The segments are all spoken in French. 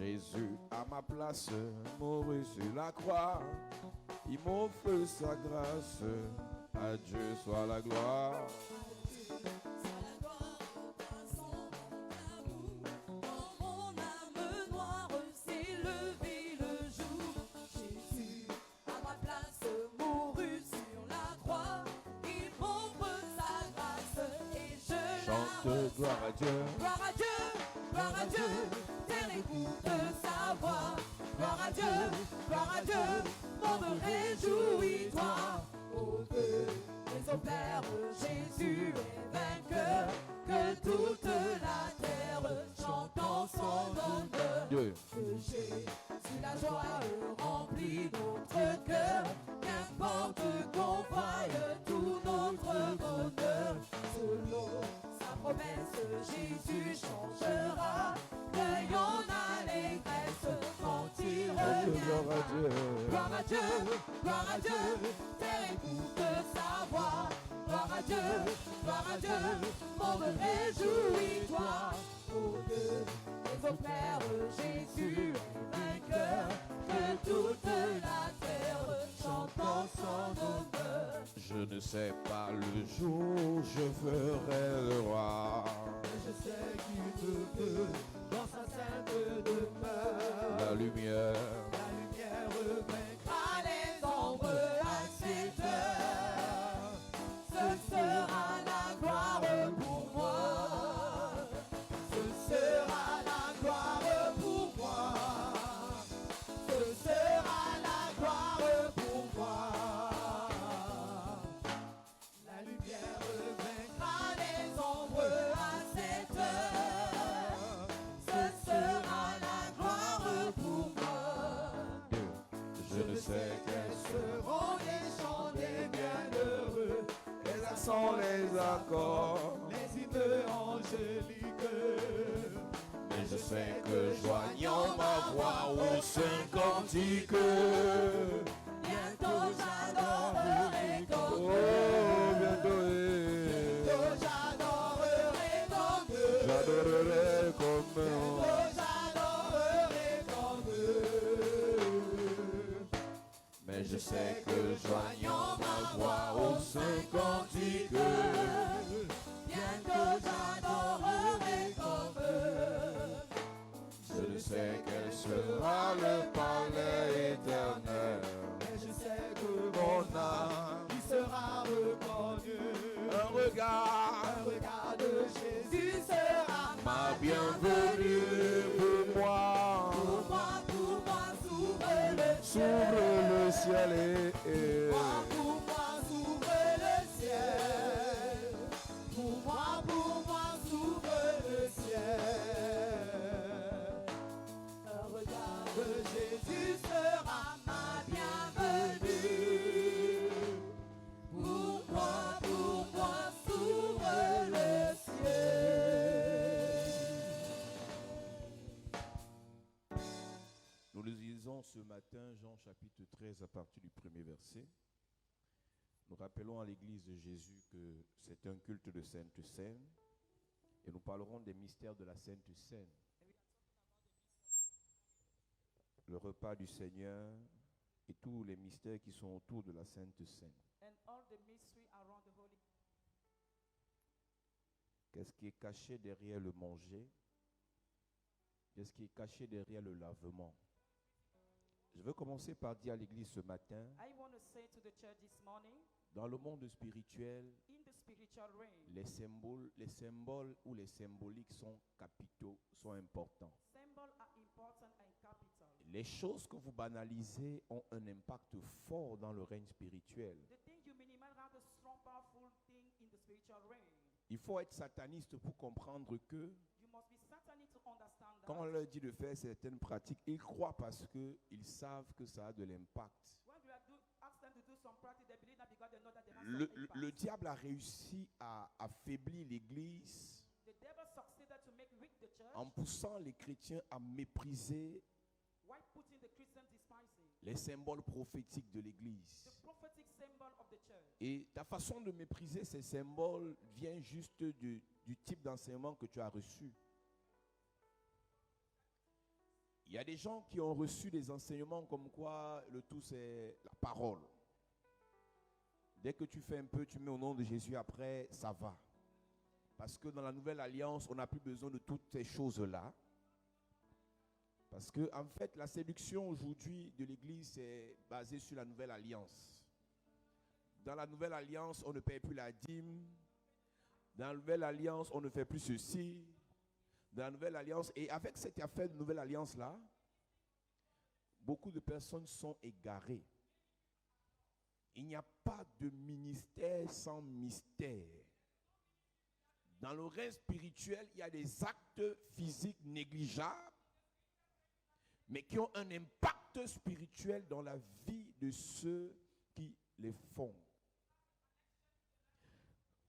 Jésus à ma place mourut sur la croix. Il m'offre sa grâce. À Dieu soit la gloire. Gloire à Dieu, gloire à Dieu, gloire à Dieu, terre écoute sa voix. Gloire à Dieu, monde réjouis-toi. Ô Dieu, exemplaire, Jésus est vainqueur, que toute la terre chante en son honneur. Dieu. Que Jésus la joie remplit notre cœur, qu'importe qu'on voie tout notre bonheur. Selon promesse, Jésus changera. Cueillons l'allégresse quand il reviendra. Gloire à Dieu, gloire à Dieu, terre écoute sa voix. Gloire à Dieu, monde réjouis-toi. Ô Dieu, exemplaire, Jésus est vainqueur, que toute la terre chante en son honneur. Je ne sais pas le jour où je ferai le roi. Je sais qu'il te veut dans sa sainte demeure. La lumière vaincra les ombres à cette heure. Ce sera la gloire pour moi. Ce sera la gloire pour moi. Ce sera la gloire pour moi. Quels seront les chants des bienheureux, les accents, les accords, les hymnes angéliques. Mais je sais que joignant ma voix au saint cantique, bientôt j'adorerai comme eux. Bientôt j'adorerai comme eux. J'adorerai comme eux. Mais je sais que joignant ma voix au saint cantique, bientôt j'adorerai comme eux. Je sais quel sera le palais éternel. Et je sais que mon âme qui sera reconnu. Un regard de Jésus sera ma bienvenue pour moi. Pour moi, s'ouvre le ciel et pour moi, s'ouvre le ciel. Pour moi, s'ouvre le ciel. Un regard de Jésus sera ma bienvenue. Pour moi, s'ouvre le ciel. Nous lisons ce matin Jean chapitre 13 à partir du premier verset. Nous rappelons à l'église de Jésus que c'est un culte de Sainte Seine et nous parlerons des mystères de la Sainte Seine. Le repas du Seigneur et tous les mystères qui sont autour de la Sainte Seine. Qu'est-ce qui est caché derrière le manger? Qu'est-ce qui est caché derrière le lavement? Je veux commencer par dire à l'église ce matin, dans le monde spirituel, les symboles ou les symboliques sont capitaux, sont importants. Les choses que vous banalisez ont un impact fort dans le règne spirituel. Il faut être sataniste pour comprendre que quand on leur dit de faire certaines pratiques, ils croient parce qu'ils savent que ça a de l'impact. Le diable a réussi à affaiblir l'Église en poussant les chrétiens à mépriser les symboles prophétiques de l'Église. Et ta façon de mépriser ces symboles vient juste du type d'enseignement que tu as reçu. Il y a des gens qui ont reçu des enseignements comme quoi le tout c'est la parole. Dès que tu fais un peu, tu mets au nom de Jésus après, ça va. Parce que dans la nouvelle alliance, on n'a plus besoin de toutes ces choses-là. Parce que en fait, la séduction aujourd'hui de l'église est basée sur la nouvelle alliance. Dans la nouvelle alliance, on ne paye plus la dîme. Dans la nouvelle alliance, on ne fait plus ceci. Dans la nouvelle alliance, et avec cette affaire de nouvelle alliance-là, beaucoup de personnes sont égarées. Il n'y a pas de ministère sans mystère. Dans le règne spirituel, il y a des actes physiques négligeables, mais qui ont un impact spirituel dans la vie de ceux qui les font.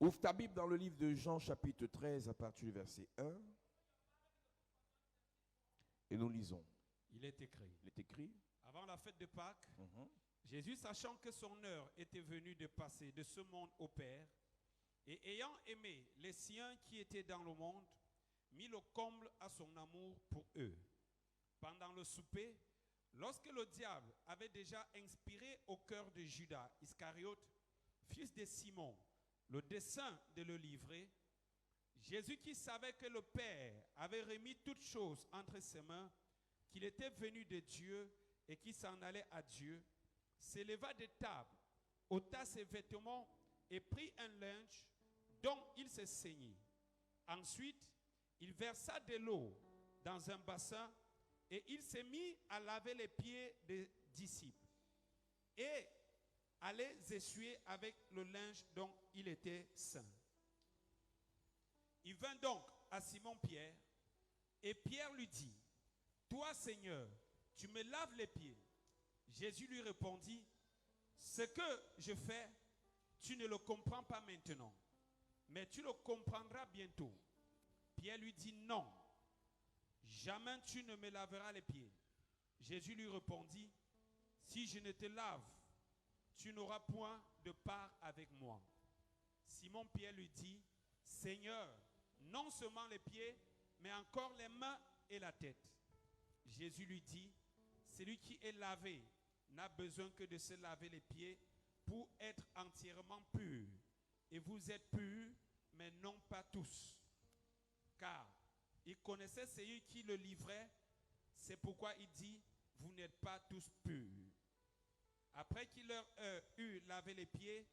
Ouvre ta Bible dans le livre de Jean, chapitre 13, à partir du verset 1. Et nous lisons. Il est écrit. Il est écrit. Avant la fête de Pâques, Jésus, sachant que son heure était venue de passer de ce monde au Père, et ayant aimé les siens qui étaient dans le monde, mit le comble à son amour pour eux. Pendant le souper, lorsque le diable avait déjà inspiré au cœur de Judas Iscariote, fils de Simon, le dessein de le livrer, Jésus, qui savait que le Père avait remis toutes choses entre ses mains, qu'il était venu de Dieu et qui s'en allait à Dieu, s'éleva de table, ôta ses vêtements et prit un linge dont il se ceignit. Ensuite, il versa de l'eau dans un bassin et il s'est mis à laver les pieds des disciples et à les essuyer avec le linge dont il était saint. Il vint donc à Simon-Pierre et Pierre lui dit, « Toi, Seigneur, tu me laves les pieds. » Jésus lui répondit, « Ce que je fais, tu ne le comprends pas maintenant, mais tu le comprendras bientôt. » Pierre lui dit, « Non, jamais tu ne me laveras les pieds. » Jésus lui répondit, « Si je ne te lave, tu n'auras point de part avec moi. » Simon-Pierre lui dit, « Seigneur, non seulement les pieds, mais encore les mains et la tête. » Jésus lui dit, « Celui qui est lavé n'a besoin que de se laver les pieds pour être entièrement pur. Et vous êtes purs, mais non pas tous. » Car il connaissait celui qui le livrait, c'est pourquoi il dit, « Vous n'êtes pas tous purs. » Après qu'il leur eut lavé les pieds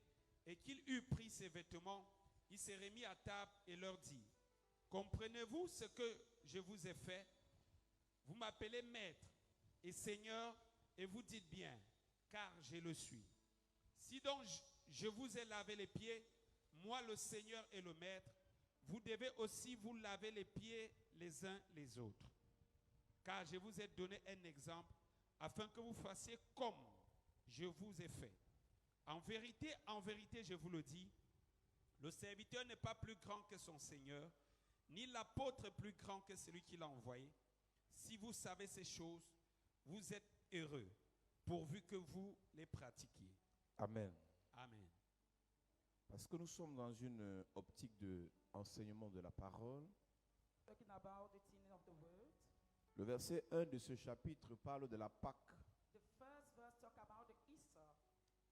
et qu'il eut pris ses vêtements, il s'est remis à table et leur dit, « Comprenez-vous ce que je vous ai fait? Vous m'appelez maître et seigneur et vous dites bien, car je le suis. Si donc je vous ai lavé les pieds, moi le Seigneur et le maître, vous devez aussi vous laver les pieds les uns les autres. Car je vous ai donné un exemple afin que vous fassiez comme je vous ai fait. En vérité, je vous le dis, le serviteur n'est pas plus grand que son Seigneur, ni l'apôtre plus grand que celui qui l'a envoyé. Si vous savez ces choses, vous êtes heureux, pourvu que vous les pratiquiez. » Amen. Amen. Parce que nous sommes dans une optique d'enseignement de la parole. Talking about the teaching of the word. Le verset 1 de ce chapitre parle de la Pâque. The first verse talk about the Easter.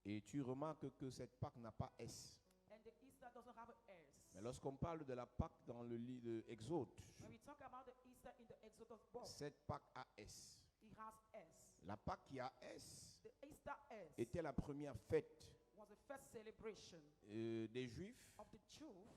Et tu remarques que cette Pâque n'a pas S. And the Easter doesn't have an S. Mais lorsqu'on parle de la Pâque dans le livre de Exode, When we talk about the Easter in the Exodus book, cette Pâque a S. it has S. La Pâque qui a S The Easter S était la première fête was the first celebration des Juifs of the Jews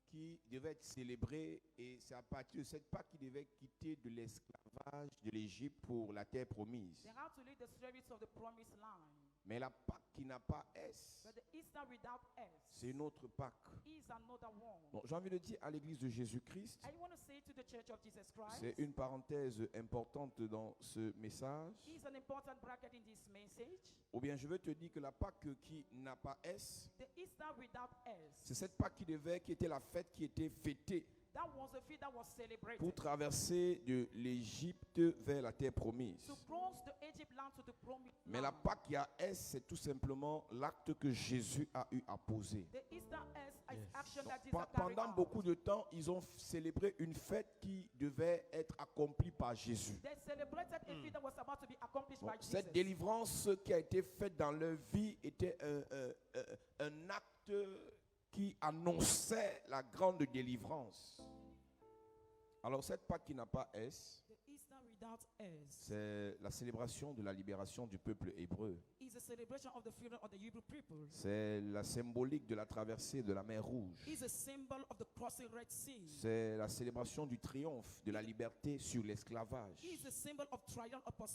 qui devait être célébrée, et c'est à partir de cette Pâque qu'ils devaient quitter de l'esclavage de l'Égypte pour la terre promise. They have to leave the service of the promised land. Mais la Pâque qui n'a pas S, But the Easter without S c'est une autre Pâque. is another one. Bon, j'ai envie de dire à l'église de Jésus-Christ, I want to say to the Church of Jesus Christ, c'est une parenthèse importante dans ce message, is an important bracket in this message. ou bien je veux te dire que la Pâque qui n'a pas S, The Easter without S, c'est cette Pâque qui était la fête qui était fêtée. that was a feast that was celebrated. pour traverser de l'Égypte vers la terre promise. To cross the Egypt land to the promised Mais la land. Pâque Yaès, c'est tout simplement l'acte que Jésus a eu à poser. The Easter egg is action Donc, that Jesus carried pendant out. beaucoup de temps, ils ont célébré une fête qui devait être accomplie par Jésus. They celebrated a feast that was about to be accomplished Donc, by Jesus. cette délivrance qui a été faite dans leur vie était un acte qui annonçait la grande délivrance. Alors cette Pâque qui n'a pas S, The Easter without S c'est la célébration de la libération du peuple hébreu. is a celebration of the freedom of the Hebrew people. C'est la symbolique de la traversée de la mer Rouge. Is a symbol of the crossing Red Sea. C'est la célébration du triomphe de la liberté sur l'esclavage. Is a symbol of triumph upon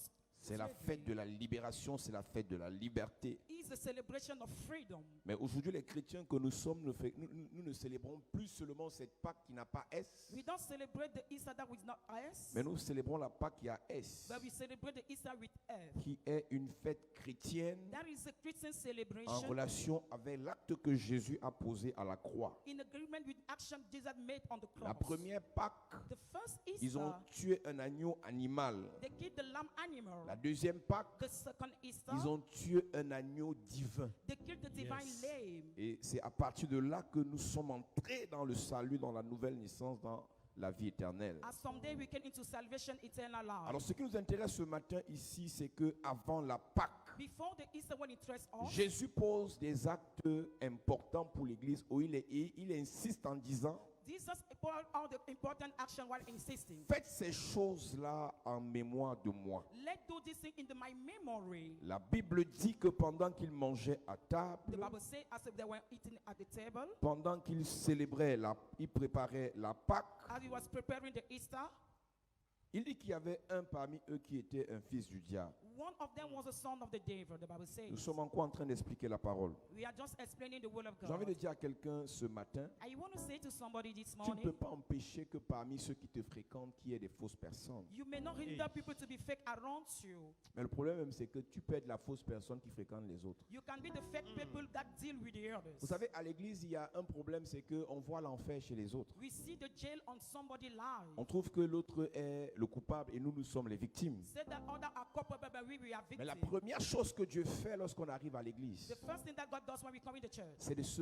C'est la fête de la libération, c'est la fête de la liberté. Is a celebration of freedom. Mais aujourd'hui, les chrétiens que nous sommes, nous ne célébrons plus seulement cette Pâque qui n'a pas S, We don't celebrate the Easter that with not S, mais nous célébrons la Pâque qui a S, but we celebrate the Easter with F. qui est une fête chrétienne That is a Christian en celebration relation avec l'acte que Jésus a posé à la croix. in agreement with action Jesus made on the cross. La première Pâque, The first ils ont Easter, tué un agneau animal. they killed the lamb animal. La deuxième Pâque, The second Easter, ils ont tué un agneau divin. they killed the divine Yes. lamb. Et c'est à partir de là que nous sommes entrés dans le salut, dans la nouvelle naissance, dans la vie éternelle. As someday we came into salvation, eternal life. Alors ce qui nous intéresse ce matin ici, c'est que avant la Pâque, Before the Easter, when it interests us, Jésus pose des actes importants pour l'Église où il insiste en disant, Jesus poured out the important action while insisting. faites ces choses-là en mémoire de moi. Let do this thing in my memory. La Bible dit que pendant qu'ils mangeaient à The table, Bible says as if they were eating at the table, pendant qu'ils célébraient, ils préparaient la Pâque, as he was preparing the Easter, il dit qu'il y avait un parmi eux qui était un fils du diable. one of them was a son of the devil, the Bible says. Nous sommes encore en train d'expliquer la parole. We are just explaining the word of J'ai envie de God. dire à quelqu'un ce matin, I want to say to somebody this tu ne peux morning, pas empêcher que parmi ceux qui te fréquentent, qu'il y ait des fausses personnes. you may not hinder people to be fake around you. Mais le problème même, c'est que tu peux être la fausse personne qui fréquente les autres. You can be the fake people that deal with the others. Vous savez, à l'église, il y a un problème, c'est qu'on voit l'enfer chez les autres. We see the jail on somebody's life. On trouve que l'autre est le coupable et nous sommes les victimes. Say that other are culpable, but we are Mais la victims. première chose que Dieu fait lorsqu'on arrive à l'église, The first thing that God does when we come in the church c'est de se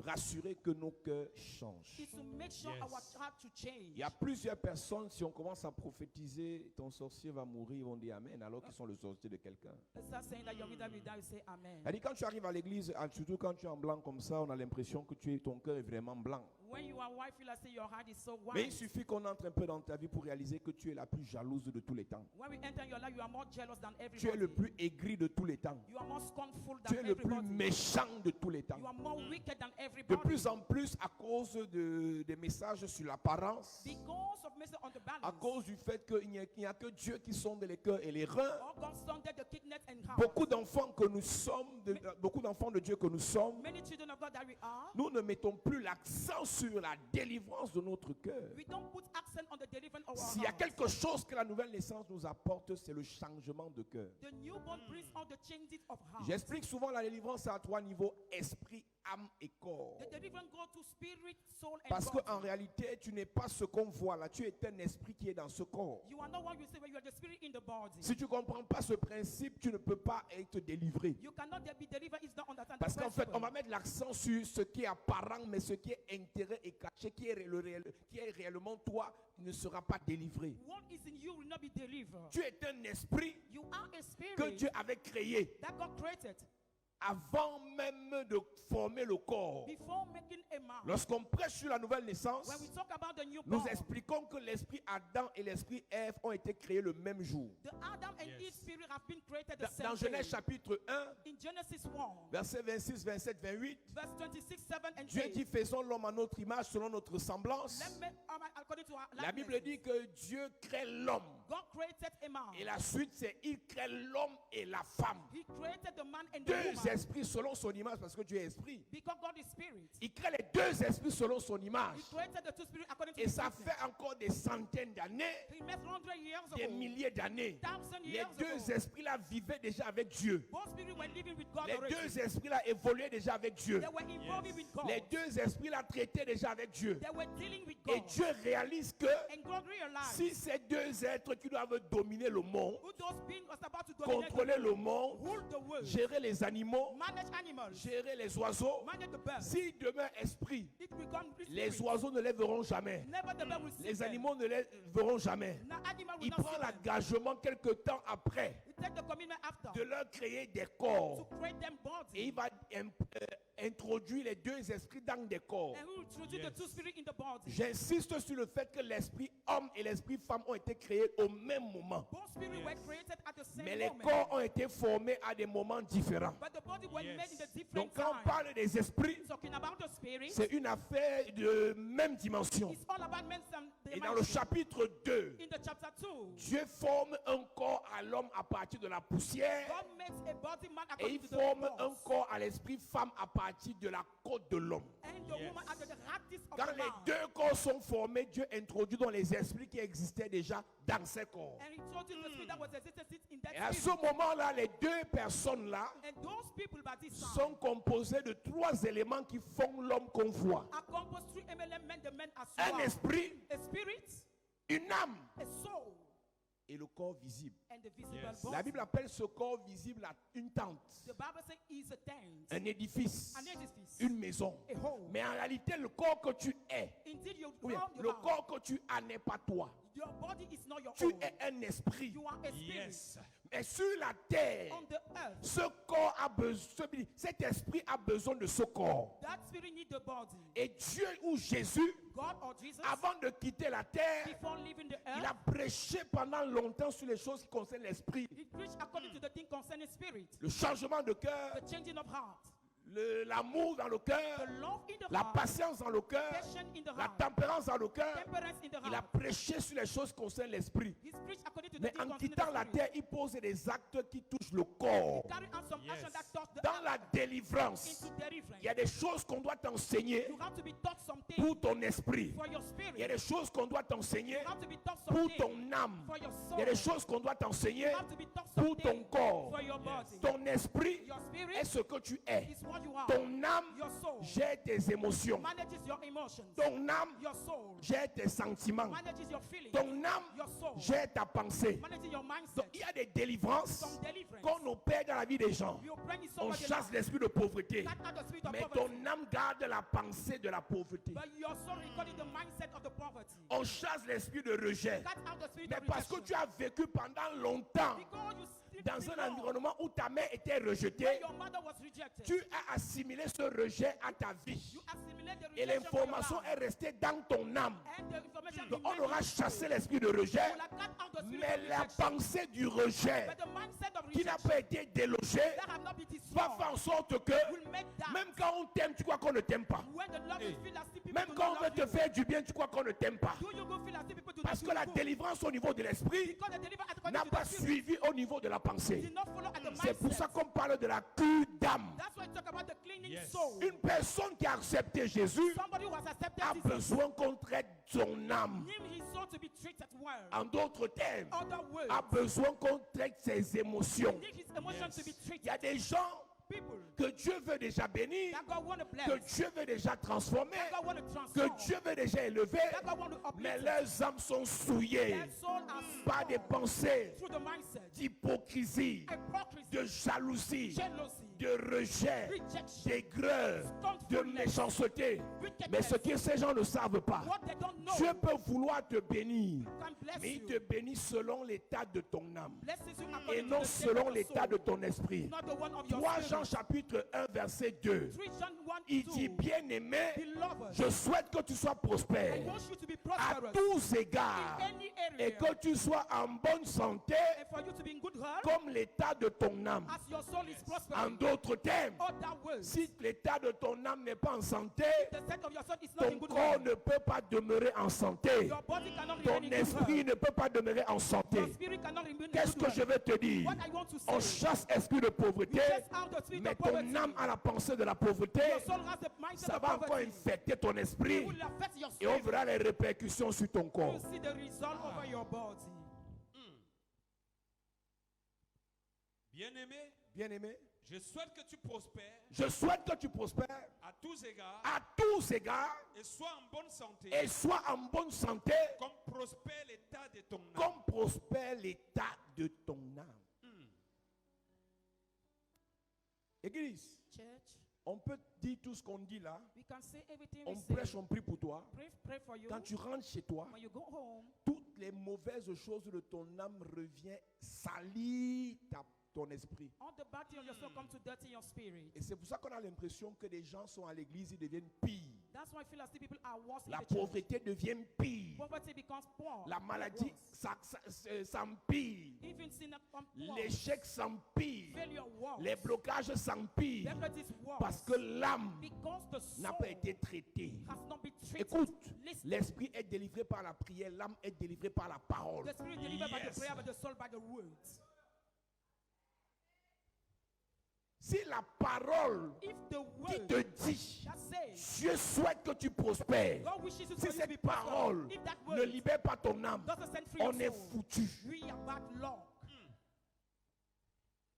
rassurer que nos cœurs changent. is to make sure Yes. our heart to change. Il y a plusieurs personnes, si on commence à prophétiser, ton sorcier va mourir, ils vont dire Amen, alors qu'ils sont le sorcier de quelqu'un. Let's start saying that your leader will die, you say amen. Elle dit, quand tu arrives à l'église, surtout quand tu es en blanc comme ça, on a l'impression que ton cœur est vraiment blanc. When you are white, feel like say your heart is so Mais il white. suffit qu'on entre un peu dans ta vie pour réaliser que tu es la plus jalouse de tous les temps. When we enter your life, you are more jealous than Tu es le everybody. plus aigri de tous les temps. You are more scornful Tu than es le plus everybody. méchant de tous les temps. You are more wicked than De everybody. plus en plus, à cause des messages sur l'apparence, Because of message on the à balance. cause du fait qu'il n'y a que Dieu qui sonde les cœurs et les reins, All God sonded the kidneys and heart. beaucoup d'enfants que nous sommes, beaucoup d'enfants de Dieu que nous sommes, Many children of God that we are, nous ne mettons plus l'accent sur la délivrance de notre cœur. we don't put accent on the deliverance of our S'il y a heart. quelque chose que la nouvelle naissance nous apporte, c'est le changement de cœur. The newborn brings all the changes of heart. J'explique souvent la délivrance à trois niveaux, esprit, âme et corps. The deliverance go to spirit, soul, and Parce body. qu'en réalité, tu n'es pas ce qu'on voit là, tu es un esprit qui est dans ce corps. You are not what you say when you are the spirit in the body. Si tu ne comprends pas ce principe, tu ne peux pas être délivré. You cannot be delivered if you don't understand Parce the qu'en fait, principle. on va mettre l'accent sur ce qui est apparent, mais ce qui est intérêt et caché, qui est réellement toi, ne sera pas délivré. What is in you will not be delivered. Tu es un esprit You are a spirit que Dieu avait créé that God created avant même de former le corps. before making a man. Lorsqu'on prêche sur la nouvelle naissance, When we talk about the nous newborn, expliquons que l'esprit Adam et l'esprit Ève ont été créés le même jour. the Adam and Yes. Eve spirit have been created the Dans same Genèse day. chapitre 1, In Genesis 1, versets 26, 27, 28, verse 26, 7 and Dieu 8. dit faisons l'homme à notre image selon notre semblance. Let me, according to our La Bible dit que Dieu crée l'homme God created a man. Et la suite, c'est il crée l'homme et la femme. He created the man and the Deux woman. esprits selon son image, parce que Dieu est esprit. Because God is spirit. Il crée les deux esprits selon son image. He created the two spirits according to Et his ça likeness. fait encore des centaines d'années, He made 100 years des ago. milliers d'années. 1,000 Les years deux ago. esprits-là vivaient déjà avec Dieu. Both spirits were living with God Les already. deux esprits-là évoluaient déjà avec Dieu. They were involving with God. Les deux esprits-là traitaient déjà avec Dieu. They were dealing with Et God. Dieu réalise que And God realized si ces deux êtres qui doivent dominer le monde, who those beings was about to dominate contrôler le monde, rule the world, gérer les animaux, manage animals, gérer les oiseaux, manage the birds. si demain esprit, It becomes les spirit. oiseaux ne les verront jamais. Never the bird will see Les them. animaux ne les verront jamais. No animal will Il not prend see them. l'engagement quelque temps après He take the commitment after de leur créer des to corps. create them bodies. Et il va introduire les deux esprits dans des corps. And he will introduce the two spirits in the body. J'insiste sur le fait que l'esprit homme et l'esprit femme ont été créés au même moment. Both spirits were created at the same Mais les moment. corps ont été formés à des moments différents. But the body were Yes. made in the different Donc quand on time. parle des esprits, Talking about the spirit, c'est une affaire de même dimension. it's all about men's Et dans le chapitre 2, in the chapter 2, Dieu forme un corps à l'homme à partir de la poussière God makes a body man et il according to the forme un laws. corps à l'esprit femme à partir de la côte de l'homme. And the Yes. woman after the practice of Quand the les man. deux corps sont formés, Dieu introduit dans les esprits qui existaient déjà dans ces corps. And he told you the spirit that was existed in Et that à ce spirit. moment-là, les deux personnes-là And those people by this time sont composés de trois éléments qui font l'homme qu'on voit. are composed three elements the men are Un sword. esprit, A spirit, une âme a soul, et le corps visible. and the visible Yes. body. La Bible appelle ce corps visible une tente, The Bible says is a tent, un édifice, an edifice, une maison. a home. Mais en réalité, le corps que tu es, Indeed, you ou bien, form le your house. corps que tu as n'est pas toi. Your body is not your Tu own. es un esprit. You are a spirit. Yes. Mais sur la terre, On the earth, ce corps a besoin, cet esprit a besoin de ce corps. that spirit needs the body. Et Dieu ou Jésus, God or Jesus, avant de quitter la terre, before leaving the il earth, a prêché pendant longtemps sur les choses qui concernent l'esprit. he preached according to the thing concerning spirit, Le changement de cœur, the changing of heart, l'amour dans le cœur, the love in the la heart, patience dans le cœur, patience in the la heart, tempérance dans le cœur. temperance in the Il a heart. prêché sur les choses qui concernent l'esprit. He's preached according to the Mais thing en concerning quittant the la spirit. terre, il pose des actes qui touchent le corps. Carry out some Yes. action that touch the Dans la délivrance, into deliverance. il y a des choses qu'on doit t'enseigner You have to be taught something pour ton esprit. for your Il y a spirit. des choses qu'on doit t'enseigner You have to be taught pour something ton âme. for your Il y a des soul. choses qu'on doit t'enseigner You have to be taught pour ton something corps. for your body. Ton esprit Your spirit est ce que tu es. is what you are. Ton âme Your soul gère tes émotions. manages your emotions. Ton âme Your soul gère tes sentiments. manages your feelings. Ton âme Your soul gère ta pensée. manages your Donc mindset. il y a des délivrances Some deliverance. qu'on opère dans la vie des gens. You bring in On somebody chasse life. l'esprit de pauvreté. Cut out the spirit of Mais poverty. ton âme garde la pensée de la pauvreté. But your soul recording the mindset of the poverty. On chasse l'esprit de rejet. Cut out the spirit Mais of parce que rejection. tu as vécu pendant longtemps Because you sleep dans un long, environnement où ta mère était when rejetée, your mother was rejected. tu as assimilé ce rejet à ta vie. You assimilate the Et rejection for your l'information life. est restée dans ton âme. And the information Donc on remains aura in chassé you. l'esprit de rejet, You will have cut out the spirit mais of la rejection. pensée du rejet But the mindset of qui n'a rejection pas été délogée that have not been va destroyed faire en sorte que will make that. même quand on t'aime, tu crois qu'on ne t'aime pas. When the love is feel as if people Même do quand not on veut love te you. faire du bien, tu crois qu'on ne t'aime pas. Do you go feel as if people do Parce not que la feel good? délivrance au niveau de l'esprit Because the deliverance according n'a to pas the spirit suivi au niveau de la pensée. did not follow at the C'est pour ça mindset. qu'on parle de la cure d'âme. That's why you talk about the cleaning Yes. soul. Une personne qui a accepté Jésus Somebody who has accepted a Jesus besoin qu'on traite son âme. need his soul to be treated well. En d'autres termes, Other words, a besoin qu'on traite ses émotions. need his emotions to be Il y treated. a des gens People que Dieu veut déjà bénir, that God want to bless, que Dieu veut déjà transformer, that God want to que transform, Dieu veut déjà élever, that God want to mais uplift. leurs âmes sont souillées Their soul are par des spoiled pensées through the mindset, d'hypocrisie, hypocrisy, de jalousie, jealousy, de rejet, rejection, d'aigreur, de scornfulness, méchanceté. Mais ce que ces gens ne savent pas, what they don't know. Dieu peut vouloir te bénir, Can bless mais il you. te bénit selon l'état de ton âme Blesses you et according to non the state selon of your l'état soul, de ton esprit. not the one of your 3 Jean spirit. chapitre 1 verset 2, 3 John 1, il 2. dit, bien-aimé, Beloved, je souhaite que tu sois I prospère want you to be à prosperous tous égards in any very et well. que tu sois en bonne santé And for you to be in good health, comme l'état de ton âme. as your soul is En prospering. d'autres termes, Other words, si l'état de ton âme n'est pas en santé, the state of your soul is not ton in good corps health. ne peut pas demeurer en santé. Your body cannot Ton remain in good esprit health. ne peut pas demeurer en santé. Your spirit cannot remain in Qu'est-ce good que je health. vais te dire? What I want to On say, chasse esprit de you pauvreté, chase out the spirit mais of poverty. ton âme a la pensée de la pauvreté. Your soul has the mindset Ça of va encore poverty. infecter ton It esprit will affect your et on spirit. verra les répercussions sur ton corps. You see the result over your body. Bien-aimé, Bien-aimé, je souhaite que tu prospères je souhaite que tu prospères à tous égards à tous égards et sois en bonne santé, et sois en bonne santé comme prospère l'état de ton âme. comme prospère l'état de ton âme. Église, Church, on peut dire tout ce qu'on dit là. we can say everything On we say. prêche, on prie pour toi. Pray for you. Quand tu rentres chez toi, When you go home, toutes les mauvaises choses de ton âme reviennent salir ton esprit. all the bad things of your soul come to dirty your spirit. Et c'est pour ça qu'on a l'impression que les gens sont à l'église, ils deviennent pires. That's why I feel as if people are worse La in the church. pauvreté devient pire. Poverty becomes poor. La maladie s'empire. Even sin becomes poor. L'échec s'empire. Failure worse. Les blocages s'empirent. Difficulties worse. Parce que l'âme Because the n'a soul pas été traitée. has not been treated. Écoute, Listen. l'esprit est délivré par la prière, l'âme est délivrée par la parole. The spirit delivered by the Yes. prayer, but the soul by the words. Si la parole If the qui word te dit, that says Dieu souhaite que tu prospères, God wishes you si for you to be cette prosperous, parole if that ne word libère pas ton âme, doesn't set free on your est soul, foutu. we are bad luck.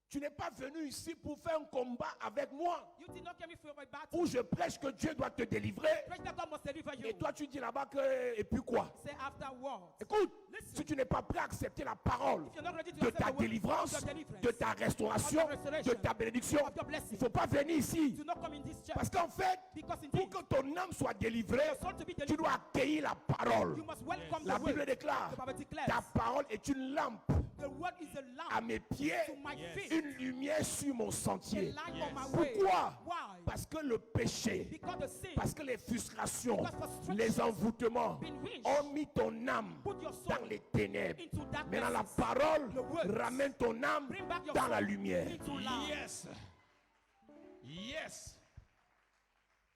Tu n'es pas venu ici pour faire un combat avec moi, You did not come here for a battle. où je prêche que Dieu doit te délivrer, Pray that God must deliver you. et toi tu dis là-bas que, et puis quoi? Say afterwards. Écoute, Listen. si tu n'es pas prêt à accepter la parole If you're not ready to de accept ta the word délivrance, of your deliverance, de ta restauration, of your restoration, de ta bénédiction, of your il blessing, ne faut pas venir ici. do not come in this church. Parce qu'en fait, Because pour indeed, que ton âme soit délivrée, your soul to be tu delivered, dois accueillir la parole. you must welcome La the Bible word. déclare, The Bible declares, ta parole est une lampe the word is a à lamp mes pieds, to my Yes. feet, une lumière sur mon a sentier. light Yes. on my way. Pourquoi? Why? Parce que le péché, Because the sin parce que les frustrations, Because frustration, les envoûtements been wished, ont mis ton âme put your soul dans les ténèbres. into darkness. Maintenant, la parole The words ramène ton âme bring back your dans soul la lumière. into light. Yes. Yes.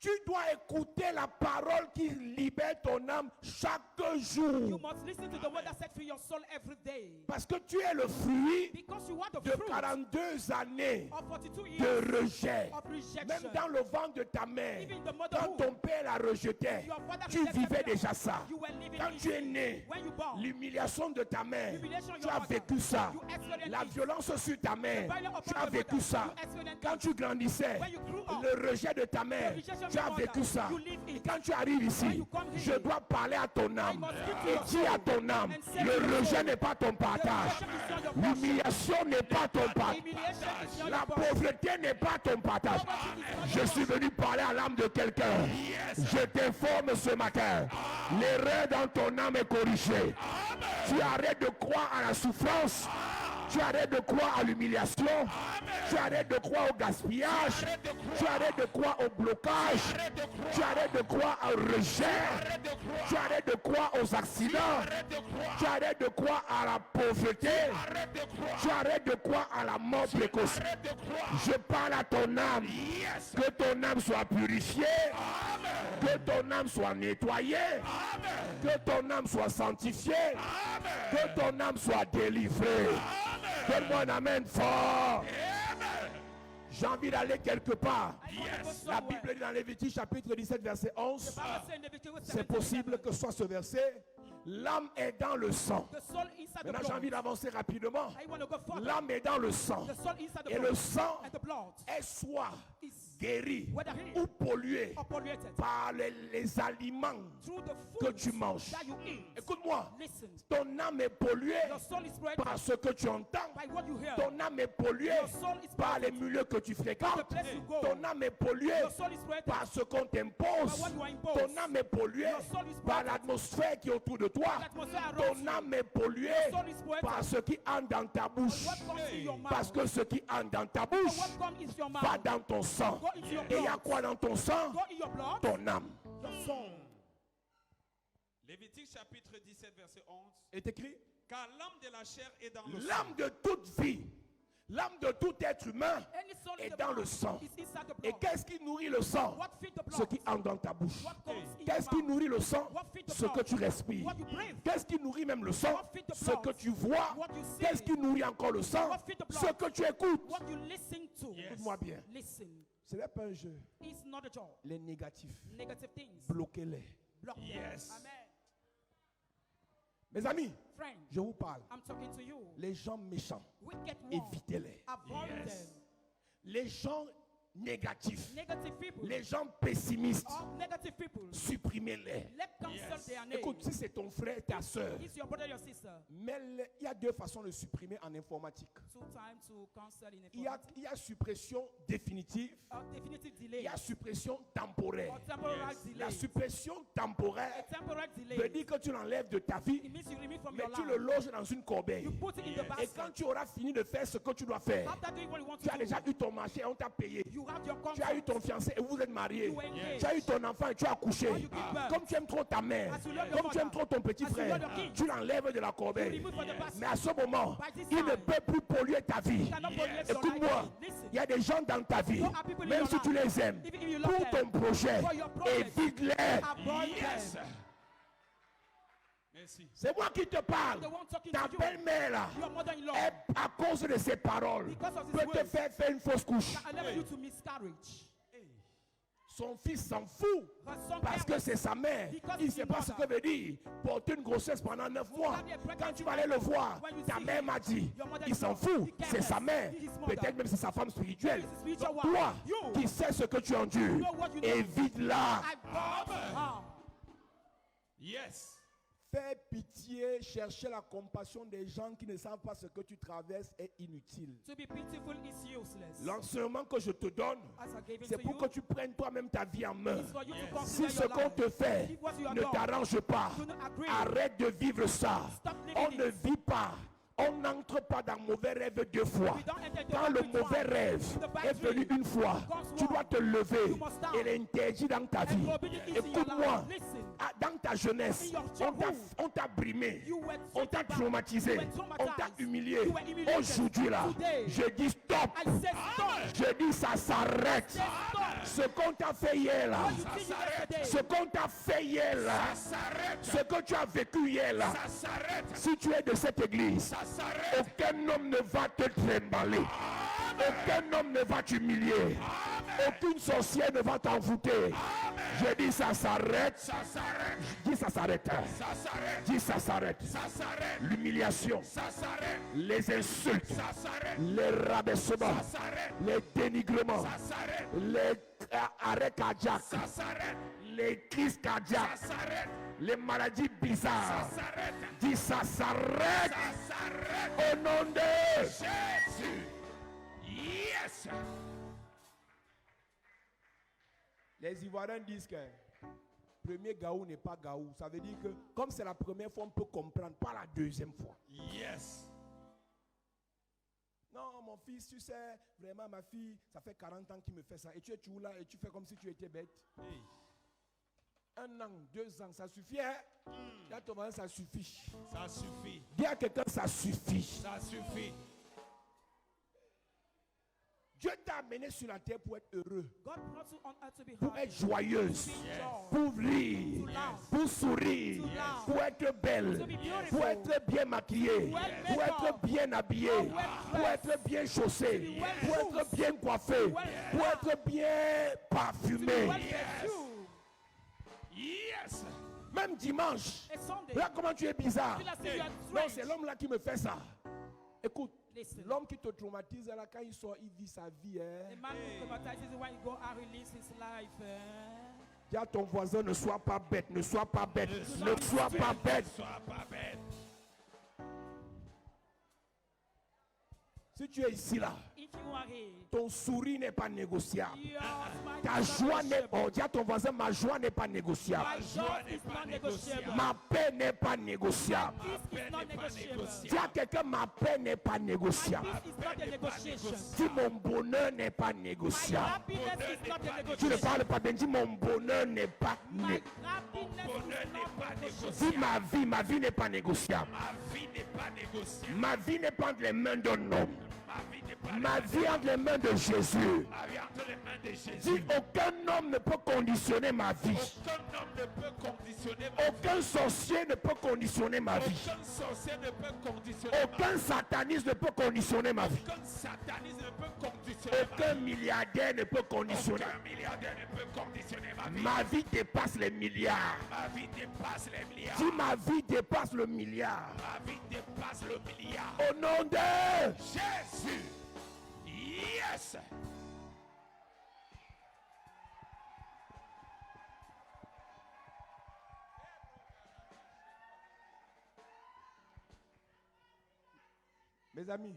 Tu dois écouter la parole qui libère ton âme chaque You jour. must listen to the word that set free your soul every day. Parce que tu es le fruit Because you are the de fruit 42 années of 42 de years rejet. of rejection. Même dans le ventre de ta mère, Even the mother quand who ton père la rejetait, your father tu rejected vivais you, déjà ça. you were living Quand it. tu es né, When you born, l'humiliation de ta mère, humiliation of tu your as mother, vécu ça. you experienced La it. violence sur ta mère, The violence tu upon as your vécu mother, ça. you experienced Quand it. tu grandissais, When you grew up, le rejet de ta mère, the rejection of tu as your vécu mother, ça. you live it. Et quand tu arrives When ici, you come here, je dois parler à ton âme must speak to et your dire à soul ton âme, and say to le your rejet soul, n'est pas ton partage. rejection is not your portion. L'humiliation n'est pas ton partage. Humiliation is not La your portion. pauvreté n'est pas ton partage. Je suis venu parler à l'âme de quelqu'un. Je t'informe ce matin. L'erreur dans ton âme est corrigée. Tu arrêtes de croire à la souffrance. Tu arrêtes de croire à l'humiliation. Tu arrêtes de croire au gaspillage. Tu arrêtes de croire au blocage. Tu arrêtes de croire au rejet. Tu arrêtes de croire aux accidents. Tu arrêtes de croire à la pauvreté. Tu arrêtes de croire à la mort précoce. Je parle à ton âme. Que ton âme soit purifiée. Que ton âme soit nettoyée. Que ton âme soit sanctifiée. Que ton âme soit délivrée. Donne-moi un amen fort. J'ai envie d'aller quelque part. La Bible dit dans Lévitique chapitre 17 verset 11. C'est possible que ce soit ce verset. L'âme est dans le sang. The soul inside the Maintenant j'ai envie blood. d'avancer rapidement. I want to go further. L'âme est dans le sang. The soul inside the Et le blood. sang And the blood est soit is guéri whether he ou pollué or polluted par les aliments through the que food tu manges. that you eat. Écoute-moi, Listen, ton âme est polluée your soul is spread par ce que tu entends. by what you hear. Ton âme est polluée Your soul is par les spread milieux que tu the fréquentes. place you go. Ton âme est polluée Your soul is spread par ce qu'on t'impose. by what you are imposed. Ton âme est polluée Your soul is par spread l'atmosphère qui est autour de toi. l'atmosphère around Ton you. âme est polluée Your soul is spread par ce qui entre dans ta bouche. what comes in your mouth. Parce que ce qui entre dans ta bouche What comes in your mouth va dans ton sang. go into your Et il y a blood. quoi dans ton sang? Go in your blood. Ton âme. Your soul. Lévitique chapitre 17, verset 11. est écrit, Car l'âme de la chair est dans le sang. l'âme de toute vie, l'âme de tout être humain Any soul in est the dans le body sang. is inside the Et blood. qu'est-ce qui nourrit le sang? What feed the Ce blood? qui entre dans ta bouche. What comes in Qu'est-ce your qui mouth? nourrit le sang? What feed the Ce que blood? tu respires. What you breathe? Qu'est-ce qui nourrit même le sang? What feed the Ce blood? que tu vois. What you see? Qu'est-ce qui nourrit encore le sang? What feed the blood? Ce que tu écoutes. What you listen to. Yes. Écoute-moi bien. Listen. Ce n'est pas un jeu. It's not a job. Les négatifs, Negative things. bloquez-les. Block them. Yes. Amen. Mes amis, Friend, je vous parle. I'm talking to you. Les gens méchants, Wicked one. évitez-les. Avoid Yes. them. Les gens négatifs, Negative people. les gens pessimistes, All negative people. supprimez-les. Let cancel Yes. their name. Écoute, si c'est ton frère, ta soeur, It's your brother, your sister. mais il y a deux façons de supprimer en informatique. Two times to cancel in Il y a suppression définitive, definitive il delay. y a suppression temporaire. Or temporary Yes. delay. La suppression A temporaire temporary delay. veut dire que tu l'enlèves de ta vie, It means you remove from mais your tu le life. loges dans une corbeille. You put it in the Et basket. quand tu auras fini de faire ce que tu dois faire, After doing what you want tu as to déjà do, eu ton marché, on t'a payé. you have your Tu as eu contract. ton fiancé et vous êtes mariés. You engage. Tu as eu ton enfant et tu as accouché. Or you give birth. Comme tu aimes trop ta mère, As you love your comme tu aimes mother. trop ton petit As you frère, love your kids. tu l'enlèves de la You corbeille. remove from the basket. Mais à ce moment, By this il ne time, peut plus polluer ta vie. you cannot pollute your life. Écoute-moi, Listen. il y a des gens dans ta vie, There are people in même your si tu life. les aimes, Even if you love pour them, ton projet, for your project, évite-les. avoid Yes. them. Merci. C'est moi qui te parle. The one talking Ta to you. belle-mère là, Your mother-in-law. à cause de ses paroles, Because of his peut te words. faire une fausse couche. Can enable you to miscarriage. Son fils s'en fout Her son parce que cares. c'est sa mère. Because Il ne it's sait his pas ce mother. que veut dire porter une grossesse pendant 9 mois. Have a pregnancy Quand tu vas aller le voir, when you ta see mère him, m'a dit, your mother il is s'en not. fout, He cares. c'est sa mère. He is mother. Peut-être même c'est sa femme spirituelle. He is spiritual Donc wife. toi, You. qui sais ce que tu endures, know what you know. évite-la. I bought her. Yes. Faire pitié, chercher la compassion des gens qui ne savent pas ce que tu traverses est inutile. To be pitiful is useless. L'enseignement que je te donne, As I gave it c'est to pour you, que tu prennes toi-même ta vie en main. it's for you Yes. to Si consider ce your qu'on life. te fait If what you have ne done t'arrange pas, do not agree, arrête de vivre ça. Stop living On ne it. vit pas, on n'entre pas dans mauvais rêve deux fois. We don't enter the Quand le bad dream mauvais twice. rêve The bad est venu dream une fois, comes tu once. dois te lever You must stand. et l'interdire dans ta and vie. forbid it in your Écoute-moi, life. Listen. dans ta jeunesse, In your on childhood, t'a brimé, You were on t'a taken back. traumatisé, You were on t'a traumatized. humilié. You were humiliated. Aujourd'hui là, Today, je dis stop. I said stop. Je dis ça s'arrête. Say stop. Ce qu'on t'a fait hier là, What you did yesterday. ce qu'on t'a fait hier là, ce que tu as vécu hier là, si tu es de cette église, aucun homme ne va te trimballer, aucun homme ne va t'humilier, aucune sorcière ne va t'envoûter. Je dis ça s'arrête. Dis ça s'arrête. Dis ça s'arrête. L'humiliation, les insultes, les rabaissements, les dénigrements, les arrêts cardiaques, les crises cardiaques, les maladies bizarres. Dis ça s'arrête. Au nom de Jésus. Yes. Les Ivoiriens disent que premier gaou n'est pas gaou. Ça veut dire que comme c'est la première fois, on peut comprendre, pas la deuxième fois. Yes. Non, mon fils, tu sais, vraiment, ma fille, ça fait 40 ans qu'il me fait ça. Et tu es toujours là et tu fais comme si tu étais bête. Hey. 1 an, 2 ans, ça suffit, hein? Là, ton mari, ça suffit. Ça suffit. Dis à quelqu'un, ça suffit. Ça suffit. Dieu t'a amené sur la terre pour être heureux, God brought you on earth to be pour happy. être joyeuse, To be joy. pour rire, To laugh. pour sourire, To laugh. pour être belle, To be beautiful. pour être bien maquillée, well pour made être up. bien habillée, well pour dressed. être bien chaussée, To be well pour être dressed. bien coiffée, well pour dressed. être bien parfumée. Well perfumed. Yes. Même dimanche, A Sunday. regarde comment tu es bizarre. Feel as if you are Non, strange. c'est l'homme là qui me fait ça. Écoute, Listen. l'homme qui te traumatise là, quand il sort, il vit sa vie. A Hein. man who traumatizes you when you go and release his life. Dis à ton voisin, ne sois pas bête, ne sois pas bête, ne sois pas bête. Sois pas bête. Si tu es ici là, If you are here. Ton sourire n'est pas négociable. Your smile Ta is not joie n'est negotiable. pas. Dis à ton voisin, ma joie n'est pas négociable. My joy is not negotiable. Ma paix n'est pas négociable. Peace is not negotiable. Dis à quelqu'un, ma paix n'est pas My négociable. peace is not a negotiation. Dis, mon bonheur n'est pas My négociable. happiness is not a Tu ne negotiation. parles pas bien. Dis, mon bonheur n'est pas My négociable. happiness is not negotiable. Dis, ma vie n'est pas négociable. Ma vie n'est pas entre les mains d'un homme. Ma vie entre les mains de Jésus. Dis, aucun homme ne peut conditionner ma vie. Aucun sorcier ne peut conditionner ma vie. Aucun sataniste ne peut conditionner ma vie. Aucun milliardaire ne peut conditionner. Ma vie dépasse les milliards. Dis, ma vie dépasse le milliard. Au nom de Jésus. Yes. Mes amis,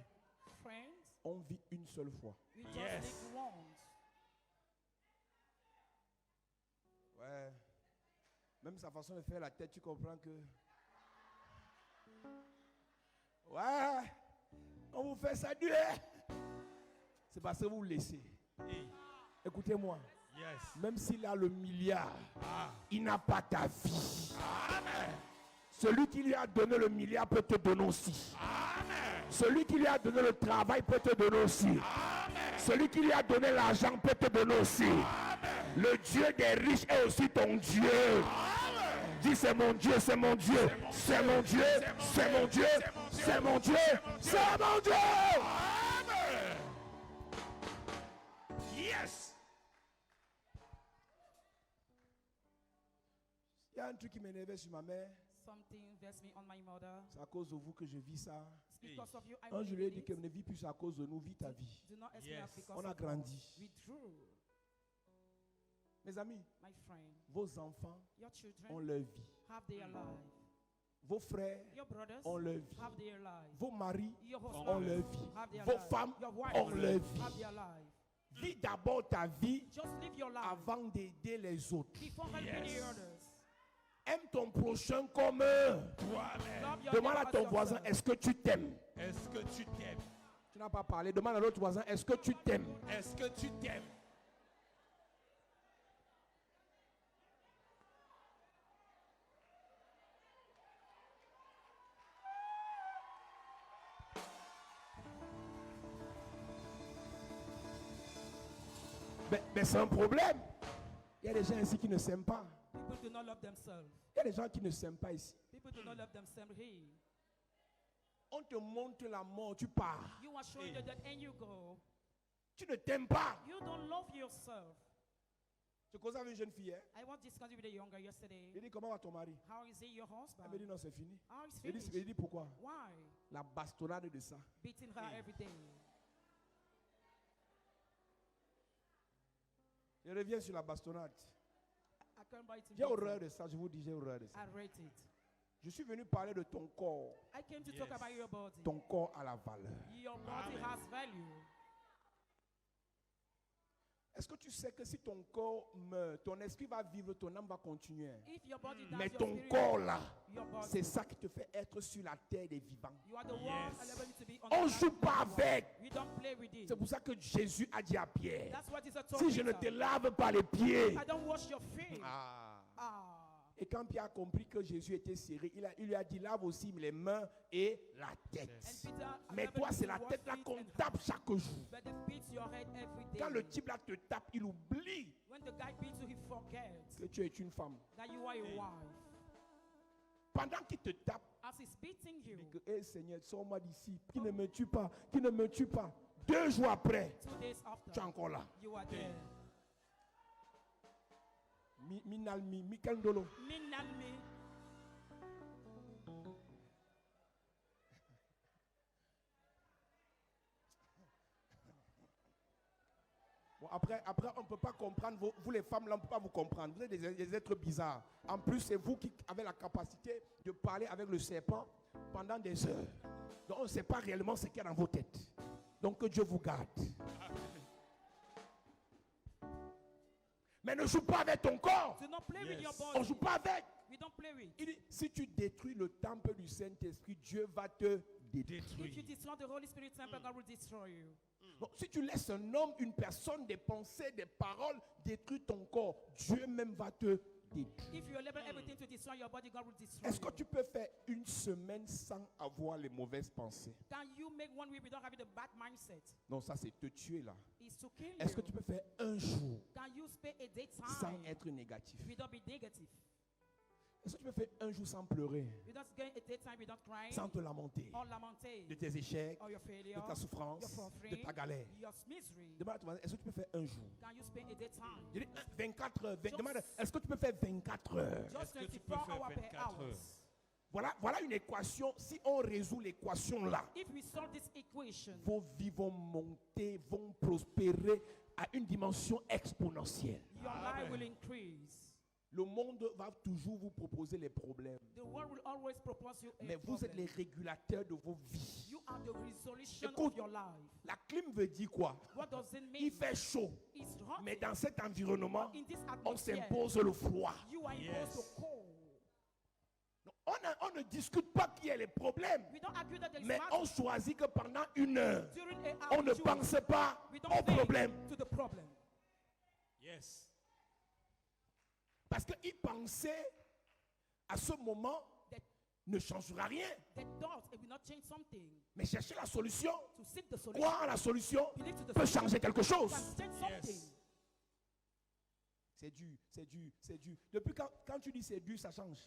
Friends, on vit une seule fois. we just Yes. live once. Ouais. Même sa façon de faire la tête, tu comprends que... Ouais. On vous fait ça dur. C'est parce que vous le laissez. Hey. Écoutez-moi. Yes. Même s'il a le milliard, il n'a pas ta vie. Celui qui lui a donné le milliard peut te donner aussi. Celui qui lui a donné le travail peut te donner aussi. Celui qui lui a donné l'argent peut te donner aussi. Le Dieu des riches est aussi ton Dieu. Dis, c'est mon Dieu, c'est mon Dieu, c'est mon Dieu, c'est mon Dieu, c'est mon Dieu, c'est mon Dieu. Yes. il y a un truc qui m'énervait sur ma mère. Something vexed me on my mother. C'est à cause de vous que je vis ça. It's because of you I Un jour, je lui ai dit live qu'elle ne vit plus à cause de nous, vis ta vie. Do not ask me Yes. out because On a of grandi. us. We grew. Mes amis, My friend, vos enfants your children ont leur vie. have their life. Vos frères Your brothers ont leur vie. have their life. Vos maris Your ont husbands leur vie. have their Vos life. femmes Your wife ont leur vie. have their life. Vis d'abord ta vie Just live your life Avant d'aider les autres. before helping the others. Aime ton prochain comme Toi-même. Love your demande à neighbor ton as voisin, yourself. est-ce que tu t'aimes? Est-ce que tu t'aimes? Tu n'as pas parlé. Demande à l'autre voisin, est-ce que tu t'aimes? Est-ce que tu t'aimes? Mais c'est un problème. Il y a des gens ici qui ne s'aiment pas. People do not love themselves. Il y a des gens qui ne s'aiment pas ici. People do not love themselves here. On te montre la mort, tu pars. You are showing the death and you go. Tu ne t'aimes pas. You don't love yourself. Je causais avec une jeune fille. Hein? I was discussing with a younger yesterday. Il dit, comment va ton mari? How is he your Elle me dit, husband? non, c'est fini. How is Il finished? dit, pourquoi? Why? La bastonnade de ça. Beating her every day. Je reviens sur la bastonnade. I can't buy it in J'ai beating. horreur de ça, je vous dis, j'ai horreur de ça. I rate it. Je suis venu parler de ton corps. I came to talk Yes. about your body. Ton corps a la valeur. Your body has value. Est-ce que tu sais que si ton corps meurt, ton esprit va vivre, ton âme va continuer? If your body dies, Mais your ton spirit corps will- là, your body. C'est ça qui te fait être sur la terre des vivants. You are the one Yes. allowed to be on on the joue land pas of the avec. world. We don't play with it. C'est pour ça que Jésus a dit à Pierre, That's what Jesus told si je ne Peter. te lave pas les pieds, I don't wash your feet. Ah. Ah. Et quand Pierre a compris que Jésus était serré, il lui a dit, lave aussi les mains et la tête. And Peter, mais toi c'est la tête là qu'on tape chaque jour. But they beat your head every day. Quand le type là te tape, il oublie When the guy beats you, he forgets Que tu es une femme. that you are a wife. pendant qu'il te tape. As he's beating you, Dit que, hé Seigneur, sors-moi d'ici. Qui ne me tue pas. Qui ne me tue pas. 2 jours après, 2 days after, tu es encore là. you are there. Minalmi, Mikandolo. Minalmi. Bon, après, on ne peut pas comprendre. Vous, les femmes, là, on ne peut pas vous comprendre. Vous êtes des êtres bizarres. En plus, c'est vous qui avez la capacité de parler avec le serpent pendant des heures. Donc on ne sait pas réellement ce qu'il y a dans vos têtes. Donc que Dieu vous garde. Mais ne joue pas avec ton corps. Do not play with your Yes. body. On ne joue pas avec. We don't play with. Il dit, si tu détruis le temple du Saint-Esprit, Dieu va te détruire. If you destroy the Holy Spirit temple, God will destroy you. Donc, si tu laisses un homme, une personne, des pensées, des paroles détruire ton corps, Dieu même va te détruire. If you allow everything to destroy your body, God will destroy Est-ce que you. tu peux faire une semaine sans avoir les mauvaises pensées? Can you make 1 week without having the bad mindset? Non, ça c'est te tuer là. It's to kill Est-ce que you. tu peux faire un jour Can you spend a day sans time être négatif? without being negative? Est-ce que tu peux faire un jour sans pleurer, Without going a day time without crying sans te lamenter or lamenting de tes échecs, or your failure, de ta souffrance, your de suffering, ta galère? your misery? Demande à ton voisin, est-ce que tu peux faire un jour? Can you spend a day time? Je dis 24 heures. Demande, est-ce que tu peux faire 24 heures? Just Est-ce que tu peux 24 faire hours per 24 hour. heures? Voilà une équation. Si on résout l'équation là, If we solve this equation, vos vies vont monter, vont prospérer à une dimension exponentielle. your life Amen. will increase. Le monde va toujours vous proposer les problèmes. The world will always propose you a Mais vous êtes problem. les régulateurs de vos vies. You are the resolution Écoute. of your life. La clim veut dire quoi? What does it mean? Il fait chaud. It's hot. Mais dans cet environnement, In this on atmosphere, s'impose le froid. you are Yes. imposed to cold. Donc, on ne discute pas qu'il y a les problèmes. We don't agree that there is Mais matter. on choisit que pendant une heure, During a hour, on ne we choose- pense pas we don't au think problème. to the problem. Yes. Parce qu'il pensait à ce moment That, ne changera rien. that thought it will not change something. Mais chercher la solution, To seek the solution, croire à la solution, believe to the peut solution, changer quelque chose. can change something. Yes. C'est dur, c'est dur, c'est dur. Depuis quand tu dis c'est dur, ça change.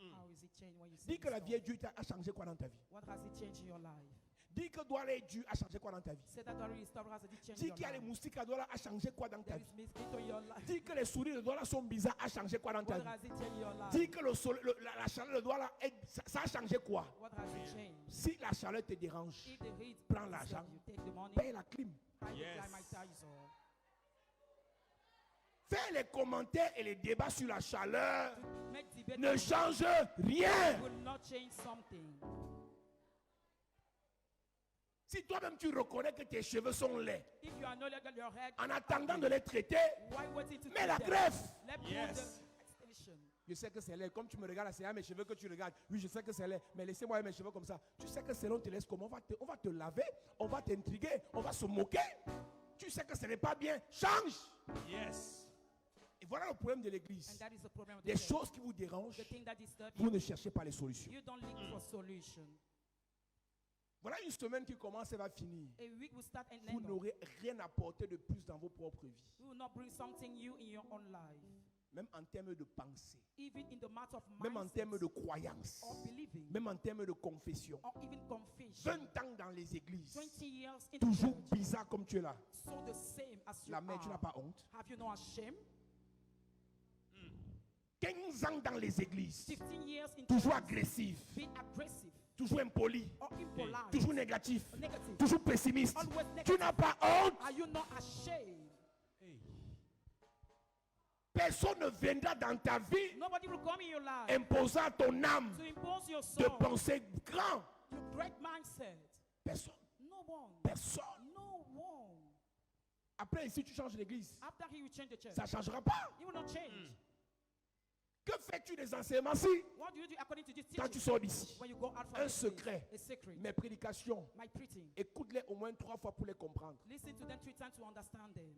How is it changed when you see Dis que la this vie est song? dure, a changé quoi dans ta vie? What has it changed in your life? Dis que Douala est dur, a changé quoi dans ta vie? Say that already stop. Has it changed Dis your qu'il y a les life? moustiques à Douala, a changé quoi dans ta There vie? is mosquito in your life. Dis que les sourires de Douala sont bizarres, a changé quoi dans ta What vie? has it changed in your life? Dis que la chaleur de Douala, ça a changé quoi? What has it changed? Si la chaleur te dérange, If the heat prends disturb l'argent, you, take the money, paye la clim. I will Yes. climatize all. Fais les commentaires et les débats sur la chaleur To make debate ne change rien. will not change something. Si toi-même tu reconnais que tes cheveux sont laids, If you are no longer your head, en attendant de les traiter, why waiting to mets la treat them? greffe. Let me Yes. do the extension. Je sais que c'est laid. Comme tu me regardes, c'est à mes cheveux que tu regardes. Oui, je sais que c'est laid. Mais laissez-moi avoir mes cheveux comme ça. Tu sais que c'est long, on te laisse comme on va te laver, on va t'intriguer, on va se moquer. Tu sais que ce n'est pas bien. Change. Yes. Et voilà le problème de l'église. And that is the problem of the Des church. choses qui vous dérangent, The thing that disturbs vous you, ne cherchez pas les solutions. you don't look for solution. Voilà une semaine qui commence et va finir. A week will start and Vous end. n'aurez rien apporté de plus dans vos propres vies. You will not bring something new in your own life. Même en termes de pensée. Even in the matter of Même en termes mindset de croyance. or believing Même en termes de confession. or even confession. 20 ans dans les églises. 20 years in the Toujours church, bizarre comme tu es là. so the same as you La mère, tu n'as are. pas honte. Have you no shame? 15 ans dans les églises. 15 years in Toujours church, agressif. being aggressive Toujours impoli. or impolite, Toujours négatif. or negative. Toujours pessimiste. Always Tu negative. n'as pas honte. Are you not ashamed? Personne ne viendra dans ta vie Nobody will come in your life imposant à ton âme to impose your de soul, penser grand. your great mindset. Personne. No one. Personne. No one. Après, si tu changes l'église, After he will change the church. ça ne changera pas. He will not change. Que fais-tu des enseignements-ci What do you do according to this quand tu teaching? sors d'ici? When you go out from Un this secret. place, a secret. Mes prédications, My preaching. écoute-les au moins 3 fois pour les comprendre. Listen to them 3 times to understand them.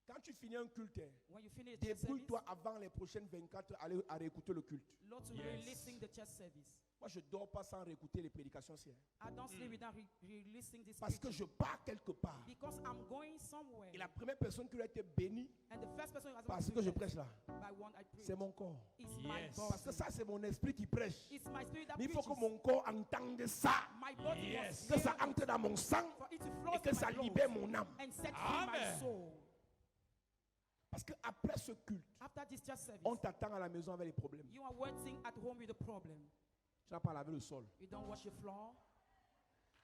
Quand tu finis un culte, When you finish the church service, débrouille-toi avant les prochaines 24 heures à réécouter le culte. Lord, to Yes. releasing the church service. Moi, je ne dors pas sans réécouter les prédications. Si, hein. I don't sleep without releasing this Parce que preaching. je pars quelque part. Because I'm going somewhere. Et la première personne qui a été bénie And the first person who has parce been que je blessed prêche là, by one I preach c'est mon corps. is my Yes. body. Parce que ça, c'est mon esprit qui prêche. It's my spirit that Mais il faut que preaches. mon corps entende ça. My body Yes. must Que ça hear it, entre dans mon sang for it to flow et que through ça my blood libère mon âme. and set free my Amen. soul. Parce qu'après ce culte, After this church service, on t'attend à la maison avec les problèmes. you are waiting at home with a problem. Tu n'as pas lavé le sol. You don't wash your floor.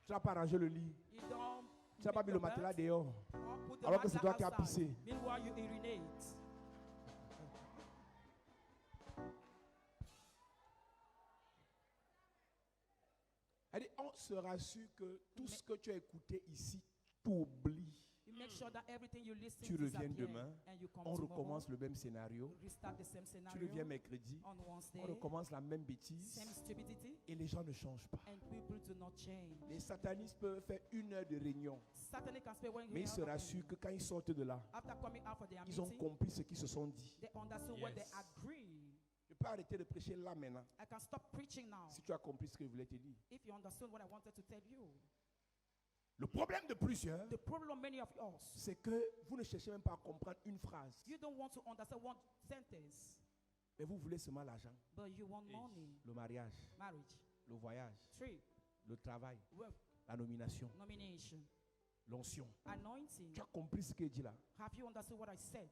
Tu n'as pas rangé le lit. You don't Tu n'as pas make mis le your matelas bed, dehors. or put the Alors que c'est matelas toi qui as outside. pissé. Meanwhile, you urinate. Elle dit, on se rassure que tout ce que tu as écouté ici, t'oublie. You make sure that everything you listen Tu to reviens disappear, demain, and you come on tomorrow, recommence le même scénario. you restart the same Tu scenario reviens mercredi, on Wednesday, on recommence la même bêtise same stupidity, et les gens ne changent pas. and people do not change. Les satanistes peuvent faire 1 heure de réunion, Satan can spend 1 mais ils se hour, rassurent que quand ils sortent de là, after coming out for their ils ont meeting, compris ce qu'ils se sont dit. they understood what they Yes. agree. Je peux arrêter de prêcher là maintenant I can stop preaching now si tu as compris ce que je voulais te dire. if you understood what I wanted to tell you. Le problème de plusieurs, The problem of many of us, c'est que vous ne cherchez même pas à comprendre une phrase, you don't want to understand one sentence, mais vous voulez seulement l'argent, but you want money, le mariage, marriage, le voyage, trip, le travail, wealth, la nomination, nomination, l'onction. anointing. Tu as compris ce qu'il dit là? Have you understood what I said?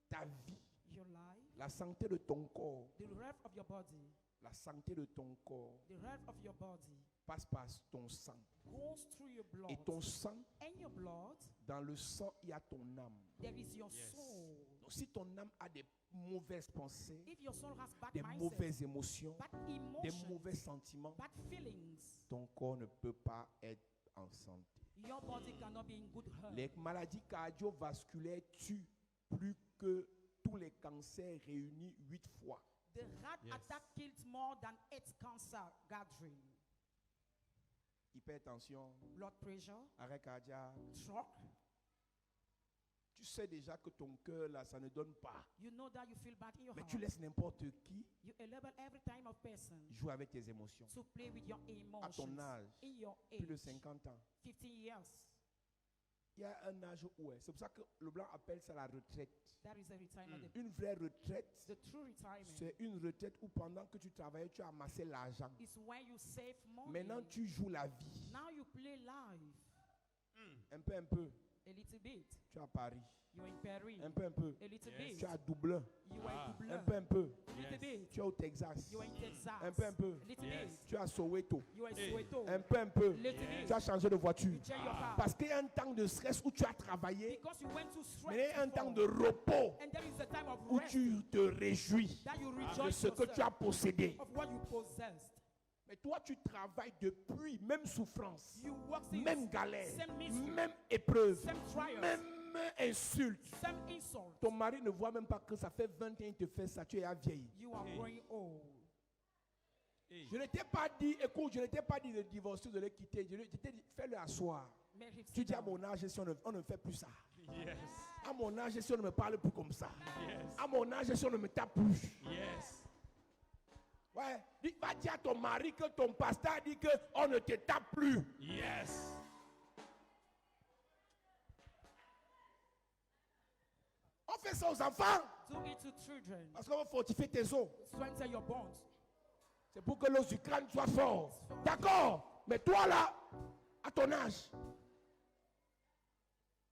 Ta vie, Your life, la santé de ton corps, the health of your body, la santé de ton corps the health of your body passe par ton sang. goes through your blood. Et ton sang, And your blood, dans le sang, il y a ton âme. there is your Yes. soul. Donc, si ton âme a des mauvaises pensées, If your soul has bad des mindset, mauvaises émotions, bad des emotions, mauvais sentiments, bad feelings, ton corps ne peut pas être en santé. your body cannot be in good health. Les maladies cardiovasculaires tuent plus que tous les cancers réunis 8 fois. The heart Yes. attack killed more than 8 cancer gathering. Hypertension, Blood pressure, arrêt cardiaque. stroke. Tu sais déjà que ton cœur là, ça ne donne pas. You know that you feel bad in your Mais heart. tu laisses n'importe qui You enable every time of person jouer avec tes émotions. to play with your À ton emotions. âge, In your plus de age, 50 ans. 15 years. Il y a un âge où c'est pour ça que le blanc appelle ça la retraite. That is a retirement. Une vraie retraite, The true retirement c'est une retraite où pendant que tu travaillais, tu as amassé l'argent. is when you save money. Maintenant, tu joues la vie. Now you play live Un peu, a little bit. tu es à Paris. You're in Paris. Un peu, A little Yes. bit. tu es à Dublin. You are Ah. in Un Dublin. peu, A little Yes. bit. tu es au Texas. You are in Texas. Un peu, A little Yes. bit. tu es à Soweto. You are in Hey. Soweto. Un peu, Little Yes. tu as changé de voiture. You change your car. Parce qu'il y a un temps de stress où tu as travaillé, Because you went to mais il y a un stress temps before. de repos And there is a time of où rest tu te réjouis that you de rejoice ce que tu as yourself possédé. of what you possessed. Mais toi, tu travailles depuis, même souffrance, You work since même galère, same misery, même épreuve, same trials, même insulte. same insult. Ton mari ne voit même pas que ça fait 20 ans qu'il te fait ça, tu es à vieille. You are Hey. growing old. Hey. Je ne t'ai pas dit, écoute, je ne t'ai pas dit de divorcer, de le quitter. Je t'ai dit, fais-le asseoir. Make him Tu sit dis à down. mon âge, si on ne fait plus ça. Yes. À mon âge, si on ne me parle plus comme ça. Yes. À mon âge, si on ne me tape plus. Yes. Ouais, va dire à ton mari que ton pasteur a dit qu'on ne te tape plus. Yes. On fait ça aux enfants Do it to children. parce qu'on veut fortifier tes os. Strengthen your bonds. C'est pour que l'os du crâne soit fort. D'accord. Mais toi là, à ton âge,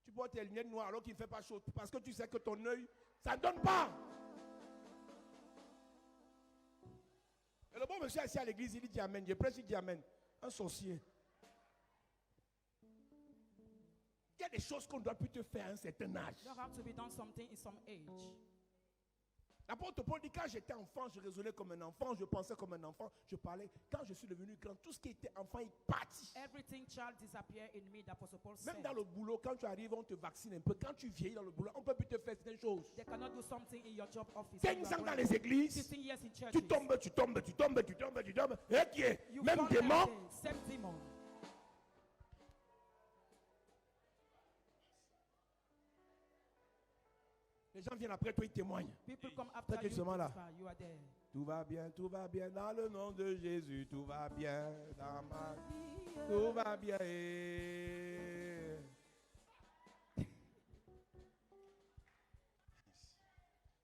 tu portes tes lunettes noires alors qu'il ne fait pas chaud parce que tu sais que ton œil, ça ne donne pas. Et le bon monsieur assis à l'église, il dit Amen. Je prêche, il dit Amen. Un sorcier. Il y a des choses qu'on ne doit plus te faire à un certain âge. You have to be done something in some age. L'apôtre Paul dit, quand j'étais enfant, je raisonnais comme un enfant, je pensais comme un enfant, je parlais. Quand je suis devenu grand, tout ce qui était enfant, il partit. Everything child disappear in me, the Apostle Paul said. Même dans le boulot, quand tu arrives, on te vaccine un peu. Quand tu vieillis dans le boulot, on ne peut plus te faire certaines choses. They cannot do something in your job office. 15 ans dans les églises, 15 years in churches. tu tombes. Et qui est You même fall démon. every day. Same demon. Les gens viennent après toi, ils témoignent. People come after Toi, tu es you. seulement là. testify. You are there. Tout va bien dans le nom de Jésus. Tout va bien dans ma vie. Tout va bien.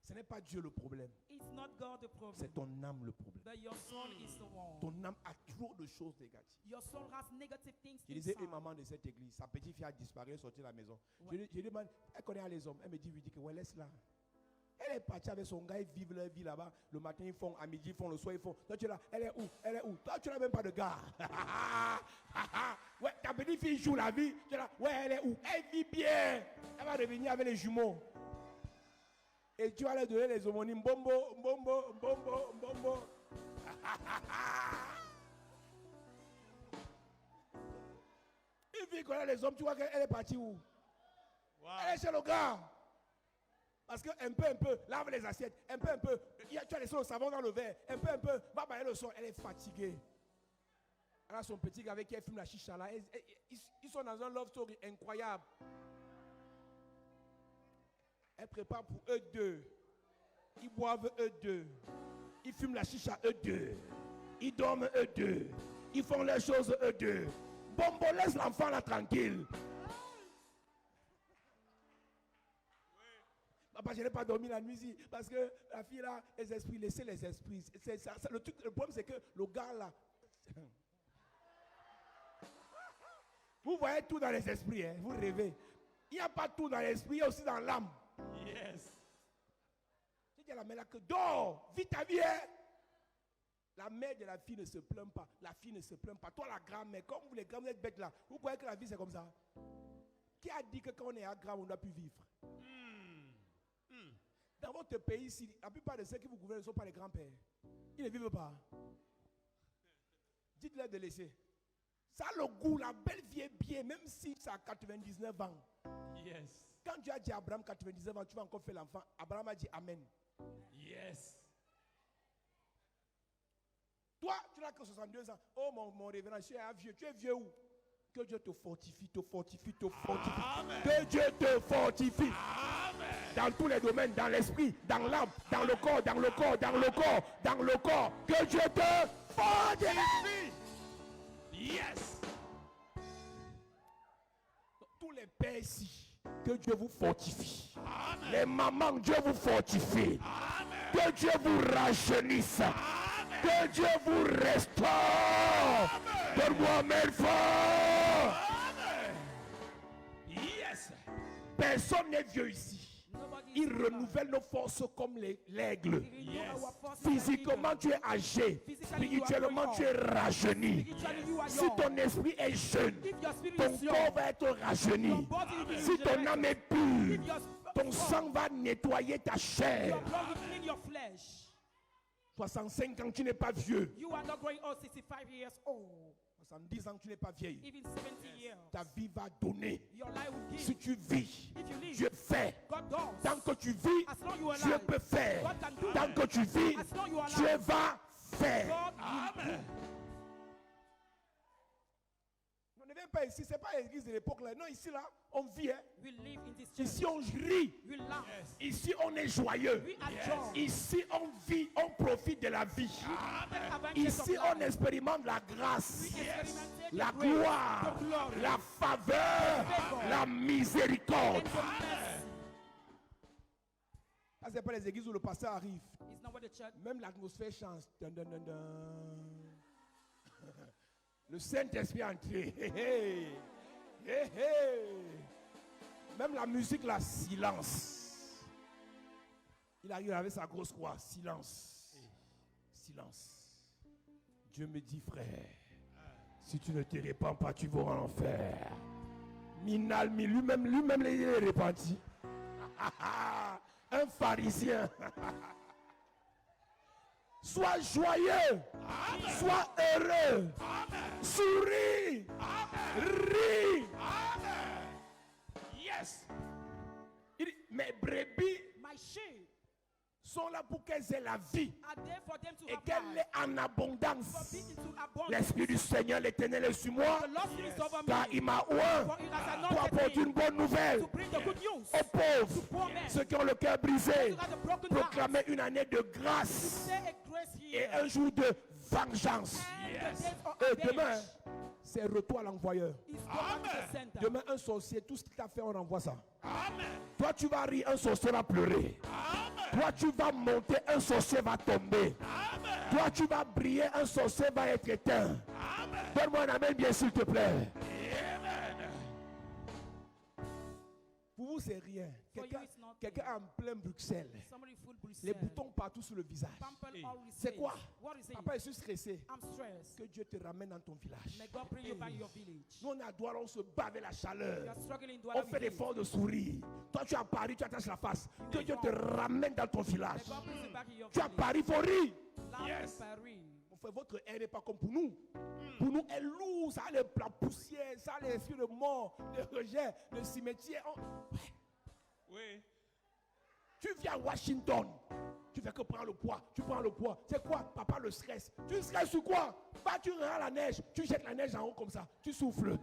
Ce n'est pas Dieu le problème, It's not God the problem, c'est ton âme le problème. but your soul is the one. Ton âme a trop de choses négatives. Your soul has negative things Je disais inside. une maman de cette église, sa petite fille a disparu, elle est sortie de la maison. Ouais. Je lui demande, elle connaît les hommes. Elle me dit, oui, dit que ouais, laisse-la. Elle est partie avec son gars, ils vivent leur vie là-bas. Le matin, ils font, à midi, ils font, le soir, ils font. Toi, tu es là, elle est où? Elle est où? Toi, tu n'as même pas de gars. Ouais, ta petite fille joue la vie. Tu es là, ouais, elle est où? Elle vit bien. Elle va revenir avec les jumeaux. Et tu vas leur donner les homonymes. Bombo, bombo, bombo, bombo. qui connaît les hommes, tu vois qu'elle est partie où? Wow. Elle est chez le gars. Parce que un peu, lave les assiettes, un peu, tu as laissé le savon dans le verre, un peu, va bailler le sol, elle est fatiguée. Elle a son petit gars avec qui elle fume la chicha là. Ils sont dans un love story incroyable. Elle prépare pour eux deux. Ils boivent eux deux. Ils fument la chicha eux deux. Ils dorment eux deux. Ils font les choses eux deux. Bombo, laisse l'enfant là tranquille. Papa, je n'ai pas dormi la nuit ici parce que la fille là, les esprits, laissez les esprits. Le problème c'est que le gars là, vous voyez tout dans les esprits, hein, vous rêvez. Il n'y a pas tout dans l'esprit, il y a aussi dans l'âme. Yes. Je dis à la mère là que dors, vis ta vie. Hein. La mère de la fille ne se plaint pas, la fille ne se plaint pas. Toi la grand-mère, comme vous les grands, vous êtes bêtes là, vous croyez que la vie c'est comme ça? Qui a dit que quand on est à grand, on ne doit plus vivre? Dans votre pays ici, la plupart de ceux qui vous gouvernent ne sont pas les grands-pères. Ils ne vivent pas. Dites-leur de laisser. Ça a le goût, la belle vie est bien, même si ça a 99 ans. Yes. Quand tu as dit à Abraham 99 ans, tu vas encore faire l'enfant. Abraham a dit Amen. Yes. Toi, tu n'as que 62 ans. Oh mon révérend, je suis un vieux. Tu es vieux où? Que Dieu te fortifie, te fortifie, te fortifie. Amen. Que Dieu te fortifie. Amen. Dans tous les domaines, dans l'esprit, dans l'âme, dans le corps, dans le corps, dans le corps, dans le corps. Que Dieu te fortifie. Yes. Tous les pères ici, que Dieu vous fortifie. Amen. Les mamans, Dieu vous fortifie. Amen. Que Dieu vous rajeunisse. Amen. Que Dieu vous restaure. Donne-moi mille fois. Amen. Yes. Personne n'est vieux ici. Il renouvelle nos forces comme l'aigle. Physiquement, tu es âgé. Spirituellement, tu es rajeuni. Si ton esprit est jeune, ton corps va être rajeuni. Si ton âme est pure, ton sang va nettoyer ta chair. 65 ans, tu n'es pas vieux. You are not growing old, 65 years old. 70 ans, tu n'es pas vieille. Even 70 years. Ta vie va donner. Your life will give. Si tu vis, If you live, Dieu fait. God does. Tant que tu vis, As long you are Dieu alive, peut faire. God can do. Tant que tu vis, As long you are Dieu alive, va faire. God will do. Amen. On ne vient pas ici, ce n'est pas l'église de l'époque là. Non, ici là, on vit. Hein. We live in this church. Ici, on rit. We laugh. Ici, on est joyeux. We are joy. Ici, on vit, on profite de la vie. Ici, on expérimente la grâce, la gloire, la faveur, la miséricorde. Ça, ce n'est pas les églises où le pasteur arrive. It's not what the church. Même l'atmosphère change. Dun, dun, dun, dun. Le Saint-Esprit est entré. Hey, hey. Hey, hey. Même la musique, là, silence. Il arrive avec sa grosse croix. Silence. Silence. Dieu me dit, frère, si tu ne te répands pas, tu vas en enfer. Minalmi, lui-même, il est repenti. Un pharisien. Sois joyeux. Amen. Sois heureux. Amen. Souris. Amen. Ris. Amen. Yes. Il dit, mes brebis My sheep sont là pour qu'elles aient la vie are there for them to et have qu'elle life. l'ait en For abondance. being into abundance. L'Esprit du Seigneur, l'Éternel est sur moi, The Lord Spirit is over car me. il m'a oint For it has pour anointed apporter me une bonne nouvelle to bring the good news aux pauvres, to poor men. ceux qui ont le cœur brisé, To have the broken heart. proclamer une année de grâce Say a grace et here. un jour de vengeance. And the days of Et demain, avenge c'est retour à l'envoyeur. is going to the center. Demain, un sorcier, tout ce qu'il t'a fait, on renvoie ça. Amen. Toi, tu vas rire, un sorcier va pleurer. Amen. Toi, tu vas monter, un sorcier va tomber. Amen. Toi, tu vas briller, un sorcier va être éteint. Amen. Donne-moi un amen bien, s'il te plaît. Amen. Pour vous, c'est rien. For you, it's nothing. Quelqu'un en plein Bruxelles. Somebody food Les Bruxelles. boutons partout sur le visage. Pamper Hey. all C'est receive. quoi? What is it? Papa, je suis stressé. I'm stressed. Que Dieu te ramène dans ton village. May God bring you back to your village. Nous, on est à Douala, on se bat avec la You chaleur. are struggling in On Douala fait village. l'effort de sourire. Toi, tu es à Paris, tu attaches la face. Que Dieu te ramène dans ton village. May God bring you back in your Tu es à village. Paris, il faut rire. Laugh Yes. in Paris. Mon frère, votre air n'est pas comme pour nous. Pour nous, elle est lourde, ça a la poussière, ça a l'esprit de mort, de rejet, de cimetière. Ouais. Oui. Tu viens à Washington, tu fais que prendre le poids, tu prends le poids. C'est quoi, papa, le stress? Tu stresses sur quoi? Bah, tu rends la neige, tu jettes la neige en haut comme ça, tu souffles.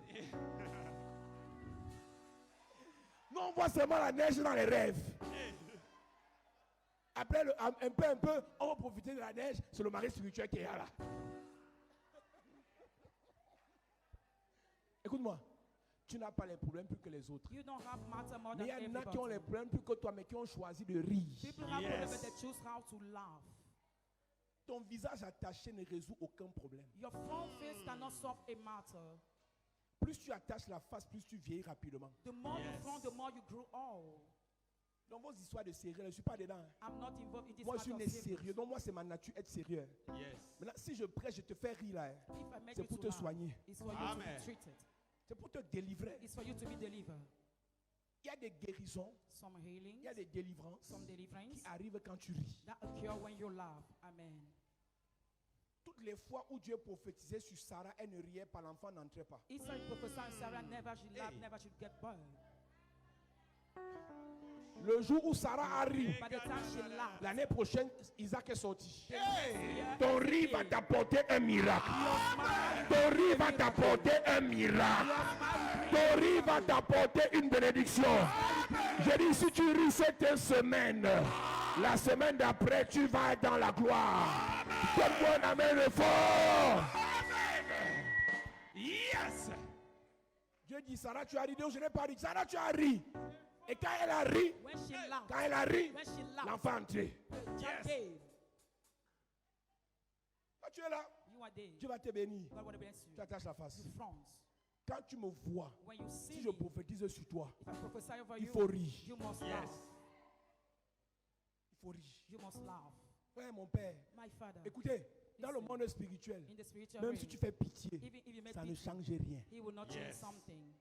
Nous, on voit seulement la neige dans les rêves. Après, un peu, on va profiter de la neige, c'est le mari spirituel qui est là. Écoute-moi, tu n'as pas les problèmes plus que les autres. You don't have matter more Mais than il y en a qui ont les everybody. problèmes plus que toi, mais qui ont choisi de rire. People have Yes. problems, they choose how to laugh. Ton visage attaché ne résout aucun problème. Your front face cannot solve a matter. Plus tu attaches la face, plus tu vieillis rapidement. The more you Yes. front, the more you grow old. Dans vos histoires de sérieux, je ne suis pas dedans. Hein. I'm not involved in this Moi, je suis matter né of serious. sérieux. Donc, moi, c'est ma nature être sérieux. Yes. Maintenant, si je prêche, je te fais rire là. Hein. If I make C'est you pour to te laugh, soigner. it's for you to Amen. be treated. C'est pour te délivrer. It's for you to be delivered. Il y a des guérisons, Some healings, il y a des délivrances some deliverance qui arrivent quand tu ris. that occur when you laugh. Amen. Toutes les fois où Dieu prophétisait sur Sarah, elle ne riait pas, l'enfant n'entrait pas. Israel prophesied Sarah never should laugh, Hey. never should get burned. Le jour où Sarah a ri, By the time she laughed, l'année prochaine, Isaac est sorti. yeah, Ton rire va t'apporter un miracle. Ton rire va t'apporter un miracle. Ton rire va t'apporter une bénédiction. Je dis, si tu ris cette semaine, la semaine d'après, tu vas être dans la gloire. Donne-moi un amen fort. Yes. Dieu dit, Sarah, tu as ri. Je n'ai pas ri. Sarah, tu as ri. Et quand elle a ri, when she laughed, quand elle a ri, when she laughed, l'enfant est entré. the child Yes. gave. Quand tu es là, You are there. Dieu va te bénir. God will bless Tu you. attaches la face. You front. Quand tu me vois, When you see si je me, prophétise sur toi, if I prophesy over il you, faut rire. you must Yes. laugh. Il faut rire. You must laugh. Frère, mon père, My father, écoutez, dans le Listen. monde spirituel, in the spiritual même realm, si tu fais pitié, even if you make ça ne pity, change rien. he will not change Yes. something.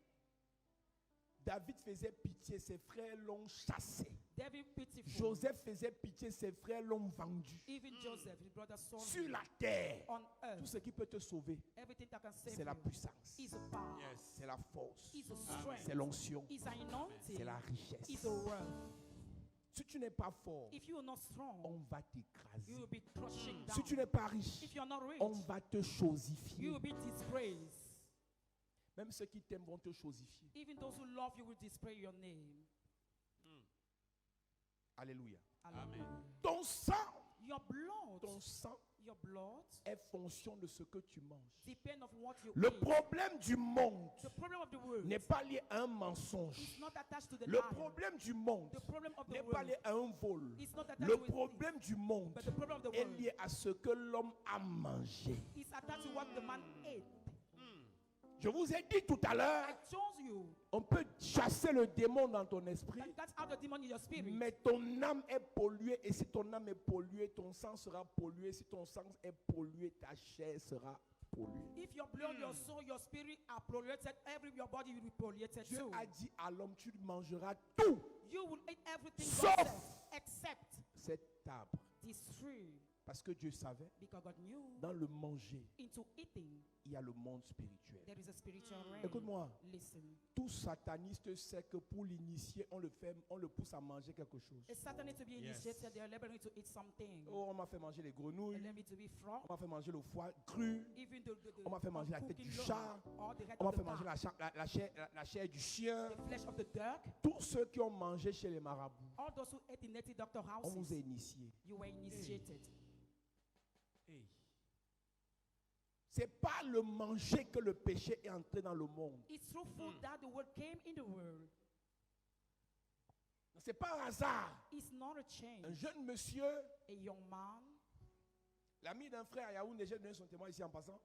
David faisait pitié, ses frères l'ont chassé. David pitiful. Joseph faisait pitié, ses frères l'ont vendu. Even Joseph, his brother, sold Sur him. la terre, On tout earth. ce qui peut te sauver, Everything that can save c'est la you puissance, is a power, Yes. c'est la force, is a strength, c'est l'onction, is an anointing, c'est la richesse. is a wealth. Si tu n'es pas fort, If you are not strong, on va you t'écraser. will be crushing down. Si tu n'es pas riche, If you are not rich, on va te you chosifier. will be dispraised. Même ceux qui t'aiment vont te chosifier. Even those who love you will display your name. Alléluia. Hallelujah. Ton sang, Your blood, ton sang your blood est fonction de ce que tu manges. depend of what you Le eat. problème du monde The problem of the world n'est pas lié à un mensonge. is not attached to the Le lie. problème du monde The problem of the n'est pas world lié à un vol. is not attached Le to a thief, problème du monde but the problem of the est world lié à ce que l'homme a mangé. is attached to what the man ate. Je vous ai dit tout à l'heure, I chose you. on peut chasser le démon dans ton esprit, That's out the demon in your spirit. mais ton âme est polluée. Et si ton âme est polluée, ton sang sera pollué. Si ton sang est pollué, ta chair sera polluée. If your blood, your soul, your spirit are polluted, your body will be polluted Dieu too. a dit à l'homme, tu mangeras tout You will eat everything Sauf- God says, except cet arbre. this tree. Parce que Dieu savait, Because God knew dans le manger, into eating il y a le monde spirituel. there is a spiritual realm. Écoute-moi, Listen. tout sataniste sait que pour l'initier, on le pousse à manger quelque chose. A Satan needs to be Yes. initiated. They are laboring to eat something. Oh, on m'a fait manger les They grenouilles, need to be frog. on m'a fait manger le foie cru, Even on m'a fait manger la tête cooking du loaf, chat, or the head on m'a of fait the manger duck, la chair du chien. the flesh of the duck. Tous ceux qui ont mangé chez les marabouts, All those who ate in native doctor on vous a houses, initié. you were initiated. Hey. C'est pas le manger que le péché est entré dans le monde. It's through food that the word came in the world. C'est pas un hasard. It's not a Un change. jeune monsieur, A young man, l'ami d'un frère à Yaoundé, j'ai donné son témoin ici en passant.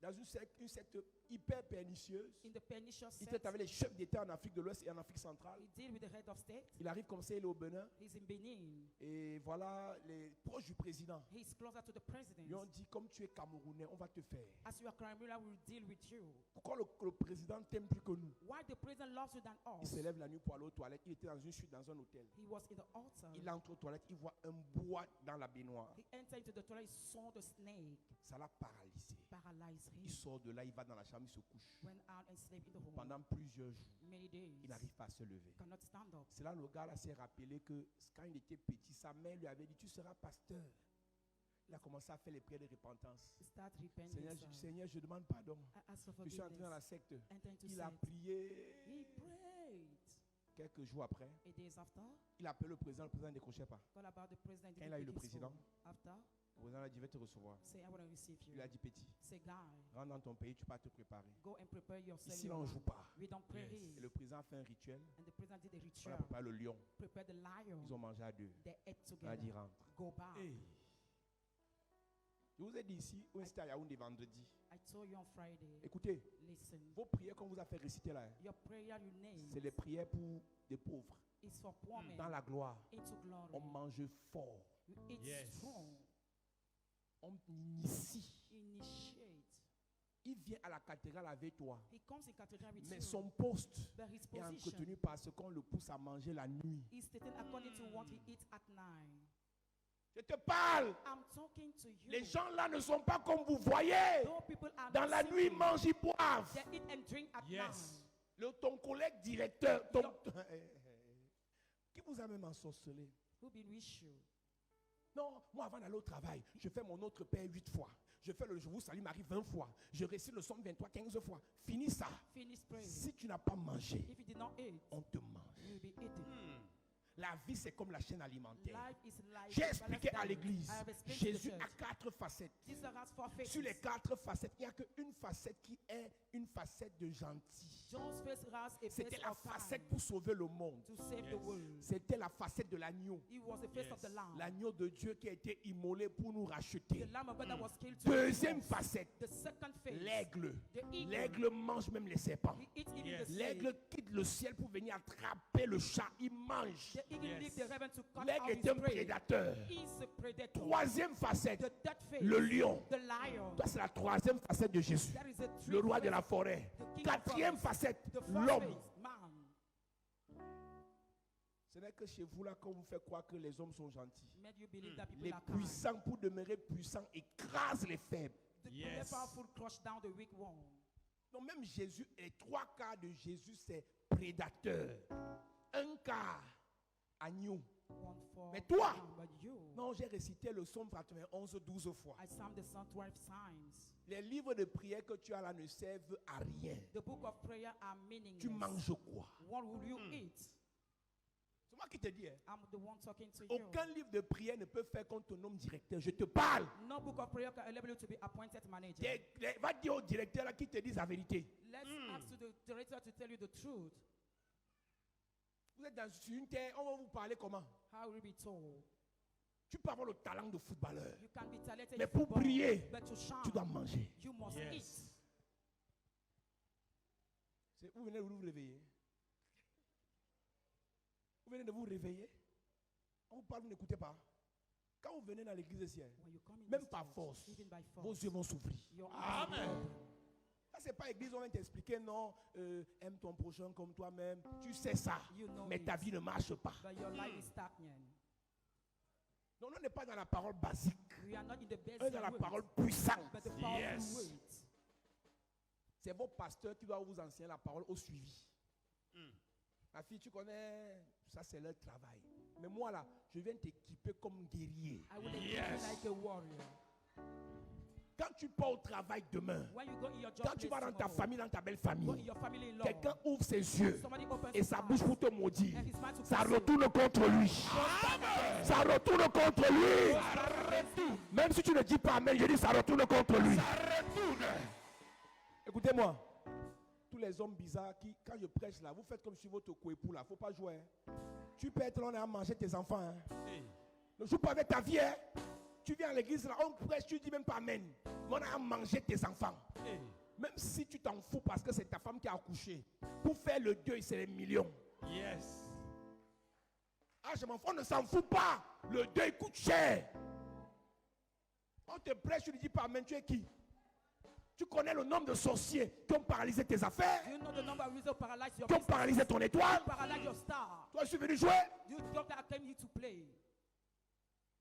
dans une secte hyper pernicieuse. in the pernicious Il sect. traite avec les chefs d'État en Afrique de l'Ouest et en Afrique centrale. He deal with the head of state. Il arrive comme ça, il est au Bénin. He's in Benin. Et voilà, les proches du président He's closer to the president. lui ont dit, comme tu es Camerounais, on va te faire. As you are Cameroonian, we will deal with you. Pourquoi le président t'aime plus que nous? Why the president loves you than Il us? se lève la nuit pour aller aux toilettes. Il était dans une suite, dans un hôtel. He was in the altar. Il entre aux toilettes, il voit un bois dans la baignoire. He entered into the toilet. He saw the snake. Ça l'a paralysé. Paralyzed him. Il sort de là, il va dans la chambre, il se couche. Went out and slept in the home. Pendant plusieurs jours, Many days. il n'arrive pas à se lever. Cannot stand up. C'est là le gars là s'est rappelé que quand il était petit, sa mère lui avait dit, tu seras pasteur. Il a commencé à faire les prières de repentance. Start repenting. Seigneur, je demande pardon. I ask for Je suis entré dans la forgiveness. secte. Enter into Il a sect. prié. He prayed. Quelques jours après, 8 days after, il a appelé le président ne décrochait pas. call about the president. Quand il a eu le didn't pick his président, phone. After, le président a dit, je vais te recevoir. say, I want to receive Il you. lui a dit, petit, Say, guy, rentre dans ton pays, tu peux te préparer. go and prepare yourself. Ici, là, on ne joue pas. We don't pray. Et le président a fait un rituel. And the president did a On a ritual. préparé le lion. Prepare the lion. Ils ont mangé à deux. They ate On a dit, together. rentre. Go back. Je vous ai dit ici, on était à Yaoundé vendredi. I told you on Friday. Écoutez, Listen. vos prières qu'on vous a fait réciter là, Your prayer you name c'est les prières pour des pauvres. is for poor men Dans la gloire, into glory. on mange fort. You eat Yes. strong. On initie. Initiate. Il vient à la cathédrale avec toi. He comes in cathedral with Mais you. son poste But his est position entretenu parce qu'on le pousse à manger la nuit. is stated according to what he eats at night. Je te parle. I'm talking to you. Les gens là ne sont pas comme vous voyez. Those people are Dans not la nuit, ils sinful. mangent, ils boivent. They eat and drink at Yes. Ton collègue directeur, qui vous a même ensorcelé? night. Who been with you? Non, moi avant d'aller au travail, je fais mon autre Père 8 fois. Je fais le Je vous salue Marie 20 fois. Je récite le Somme 23 15 fois. Finis ça. Finish praying. Si tu n'as pas mangé, If you did not eat, on te mange. you will be eaten. La vie, c'est comme la chaîne alimentaire. Life is like J'ai a expliqué balanced à diet. l'église, I have explained to the Jésus a church. 4 facettes. Jesus has 4 faces. Sur les 4 facettes, il n'y a qu'une facette qui est une facette de gentil. John's face has a C'était face la of facette kind pour sauver le monde. to save the world. C'était la facette de l'agneau. He was the face of the lamb. L'agneau de Dieu qui a été immolé pour nous racheter. The lamb of God that was killed to Deuxième save us. facette, The second face. l'aigle. The eagle. L'aigle mange même les serpents. He eats even Yes. the snake. L'aigle quitte le ciel pour venir attraper le chat. Il mange. The eagle Yes. leaves the heaven to cut out L'aigle his est un prey. prédateur. He is a predator. Troisième facette, The third face. le lion. The lion. Ça, c'est la troisième facette de Jésus. That is a Le roi de face. la forêt. The king of Quatrième forest. facette, The fourth l'homme. face, man. Ce n'est que chez vous là qu'on vous fait croire que les hommes sont gentils. Made you believe that people Les are kind. puissants, pour demeurer puissants, écrasent les faibles. The Yes. powerful crush down the weak one. Donc même Jésus, les 3 quarts de Jésus, c'est prédateur. 1 quart, agneau. 1/4 Mais toi, lamb, but you, non, j'ai récité le psaume 91 12 fois. I sang the song 12 times. Les livres de prière que tu as là ne servent à rien. The book of prayer are meaningless. Tu manges quoi? What will you eat? C'est moi qui te dis. Hein. I'm the one talking to you. Aucun livre de prière ne peut faire contre ton homme directeur. Je te parle. No book of prayer can enable you to be appointed manager. Va dire au directeur là qui te dise la vérité. Let's ask to the director to tell you the truth. Vous êtes sur une terre, on va vous parler comment? How will you be told? Tu peux avoir le talent de footballeur, You can be talented mais in pour football, briller, but to shine, tu dois manger. you must Yes. eat. Vous venez de vous réveiller. Vous venez de vous réveiller. On vous parle, vous n'écoutez pas. Quand vous venez dans l'église ici, When you come in même this par church, force, even by vos force, yeux vont s'ouvrir. your eyes will be Amen. open. Ça, c'est pas église, on va t'expliquer, non, aime ton prochain comme toi-même. Tu sais ça, You know mais it. ta vie ne marche pas. But your life is stagnant. Non, on n'est pas dans la parole basique, We are not in the best on est dans la words, parole puissante. but the powerful Yes. words. C'est vos pasteurs qui doivent vous enseigner la parole au suivi. Ma fille, tu connais, ça c'est leur travail. Mais moi là, je viens t'équiper comme guerrier. I will equip Yes. you like a warrior. Quand tu pars au travail demain, When you go in your job quand tu vas place dans ta tomorrow, famille, dans ta belle go in famille, your family in law, quelqu'un ouvre ses yeux somebody opens et his sa eyes, bouche pour te maudire. and his mouth to Ça curse you. retourne contre lui. Ça retourne contre lui. Même si tu ne dis pas amen, je dis ça retourne contre lui. Écoutez-moi. Tous les hommes bizarres qui, quand je prêche là, vous faites comme si votre coépoux là, faut pas jouer. Hein. Tu peux être là, on a mangé tes enfants. Hein. Hey. Ne joue pas avec ta vie. Hein. tu viens à l'église, là, on prêche, tu dis même pas amen. On a mangé tes enfants. Hey. Même si tu t'en fous parce que c'est ta femme qui a accouché. Pour faire le deuil, c'est les millions. Yes. Ah, je m'en fous, on ne s'en fout pas. Le deuil coûte cher. On te prêche, tu ne dis pas amen, tu es qui? Tu connais le nombre de sorciers qui ont paralysé tes affaires, Do you know the number of reasons paralyze your qui ont business? paralysé ton étoile. Paralyze your star. Toi, je suis venu jouer. You don't came here to play.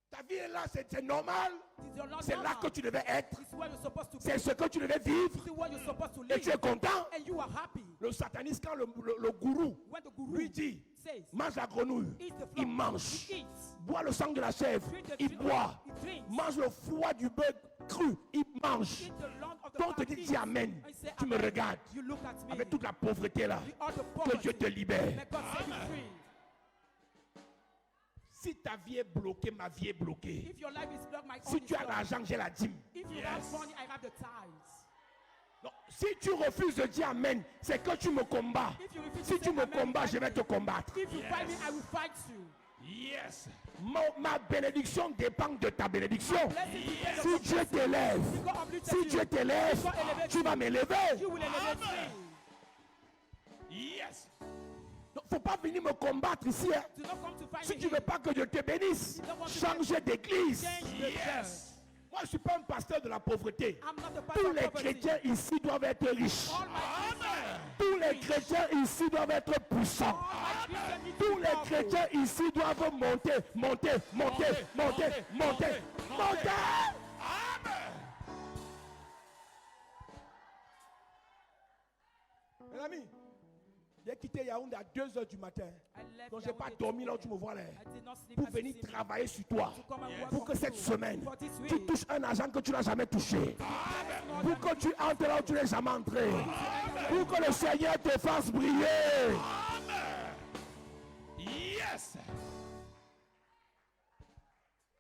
Ta vie est là, c'est normal. It's your C'est là que tu devais être. It's where you're supposed to be. C'est ce que tu devais vivre. It's where you're supposed to Et tu es live. content. And you are happy. Le sataniste, quand le gourou When the guru lui dit, says, mange la grenouille, eat the il flock, mange. he eats. Bois le sang de la chèvre, Drink the il drink, boit. he drinks. Mange le foie du bœuf cru, il mange. Eat the lung of the Quand on te fat dit pig. dis amen, And say tu me amen. regardes You look at me. avec toute la pauvreté là. The other Que Dieu te poverty. libère. May God set you free. Si ta vie est bloquée, ma vie est bloquée. If your life is blocked, my own Si is tu as blocked. l'argent, j'ai la dîme. If you have money, I have the tithes. Non, si tu refuses de dire amen, c'est que tu me combats. If you refuse Si to tu say me amen, combats, fight je vais me. te combattre. If you fight me, I will fight you. Yes. Ma bénédiction dépend de ta bénédiction. Blessing depends Si on Dieu your blessing. t'élève, If God uplifts si you, Dieu t'élève, if God elevates tu vas m'élever. you will elevate me. Yes. Il ne faut pas venir me combattre ici. Hein. Do not come to fight Si me tu ne veux here. pas que Dieu te bénisse, change d'église. Change the Yes. church. Moi, je ne suis pas un pasteur de la pauvreté. I'm not the Tous pastor les of poverty. chrétiens ici doivent être riches. All my Christians, Tous les chrétiens ici doivent être puissants. all my Christians need to Tous be les powerful. chrétiens ici doivent monter, monter, monter, monter, monter, monter. Amen. Mes amis, j'ai quitté Yaoundé à 2h du matin. I left Donc, je n'ai pas Yaoundé dormi là où 2 tu me vois là. I did not sleep Pour as you venir see me. travailler sur toi. To come and work Pour on que cette you. semaine, For this tu week, touches un argent que tu n'as jamais touché. Pour que tu entres là où tu n'es jamais entré. Pour que le Seigneur te fasse briller. Amen. Yes.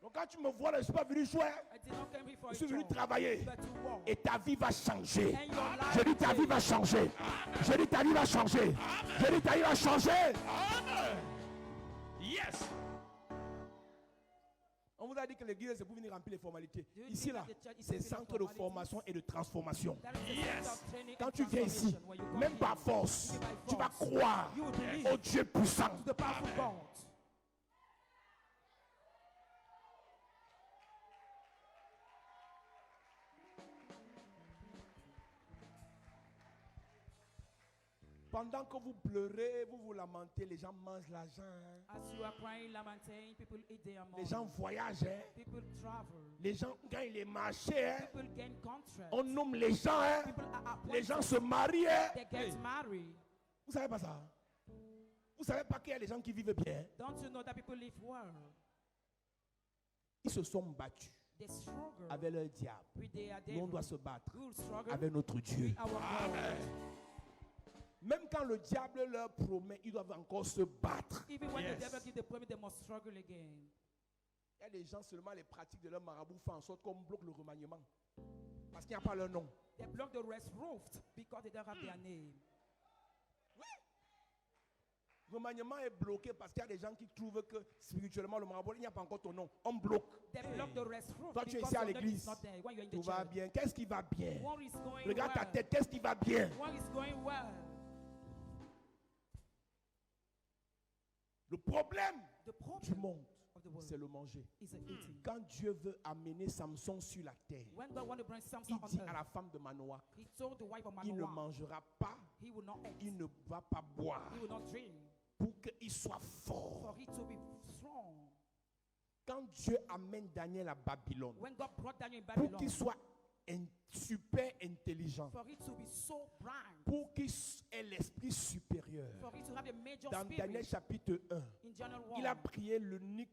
Donc quand tu me vois là, je ne suis pas venu jouer. I did not come here for Je a suis venu job, travailler. but to work. Et ta vie va changer. And your life Je dis ta vie va changer. Je dis ta vie va changer. Je dis ta vie va changer. Amen. Yes. On vous a dit que l'église c'est pour venir remplir les formalités. Do you Ici think là, that the church is c'est full of centre de formalities? formation et de transformation. That is the Yes. center of training Quand and tu viens ici, transformation. When you come même here, par force, by tu vas force, croire you will believe au Dieu puissant. to the powerful God. Pendant que vous pleurez, vous vous lamentez, les gens mangent l'argent. Hein. As you are crying, lamenting, people eat their money. Les gens voyagent. Hein. People travel. Les gens gagnent les marchés. Hein. People gain contracts. On nomme les gens. Hein. People are Les gens appointed. se marient. Hein. They get married. Vous savez pas ça? Vous savez pas qu'il y a des gens qui vivent bien? Don't you know that people live well? Ils se sont battus They struggle avec leur diable. with their Nous, on devil. doit se battre We will struggle avec notre Dieu. with our God. Même quand le diable leur promet, ils doivent encore se battre. Even when Yes. the devil gives the promise, they must struggle again. Il y a des gens seulement les pratiques de leur marabout font en sorte qu'on bloque le remaniement. Parce qu'il n'y a pas leur nom. They block the rest roofed because they don't have their name. Le remaniement est bloqué parce qu'il y a des gens qui trouvent que spirituellement le marabout, il n'y a pas encore ton nom. On bloque. They block the rest roof Toi, tu es because ici à your name is l'église. not there when you're in Tout the va church. bien. Qu'est-ce qui va bien? One is going Regarde ta well. tête. Qu'est-ce qui va bien? One is going well. Le problème The du problem monde, of the world c'est le manger. is the eating. Quand Dieu veut amener Samson sur la terre, When God wanted to bring Samson il on dit à earth, la femme de Manoah, he told the wife of il ne Manoah, mangera pas, he will not eat, il ne va pas boire he will not drink, pour qu'il soit for fort. he to be strong. Quand Dieu amène Daniel à Babylone, When God brought Daniel in pour Babylon, qu'il soit super intelligent, for it to be so bright, pour qu'il ait l'esprit supérieur, for it to have a major dans Daniel spirit, chapitre 1, in Daniel il a 1, prié l'eunuque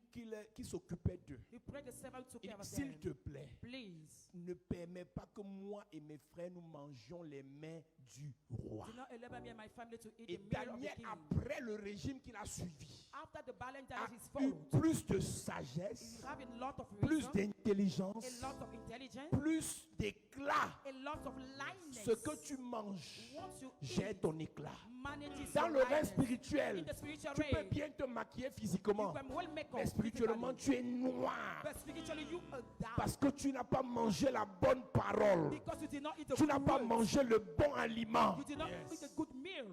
qui s'occupait d'eux. he prayed the servant took Il care dit, of s'il te them. plaît, Please, ne permets pas que moi et mes frères nous mangions les mains du roi. do not allow me and my family to eat Et the meal of the Daniel, king. après le régime qu'il a suivi, After the balance a that is eu followed, plus de he sagesse, have a lot of plus wisdom, d'intelligence, a lot of intelligence, plus d'éclat. a lot of lightness. Ce que tu manges Once you gère eat, ton éclat. manage is Dans your le règne rightness. spirituel, In the spiritual tu peux realm, bien te maquiller you physiquement. can well make Mais up spirituellement, physically. tu es noir. But spiritually, you are dark. Parce que tu n'as pas mangé la bonne parole. Because you did not eat a Tu n'as good pas word. mangé le bon aliment. You did not Yes. eat a good meal.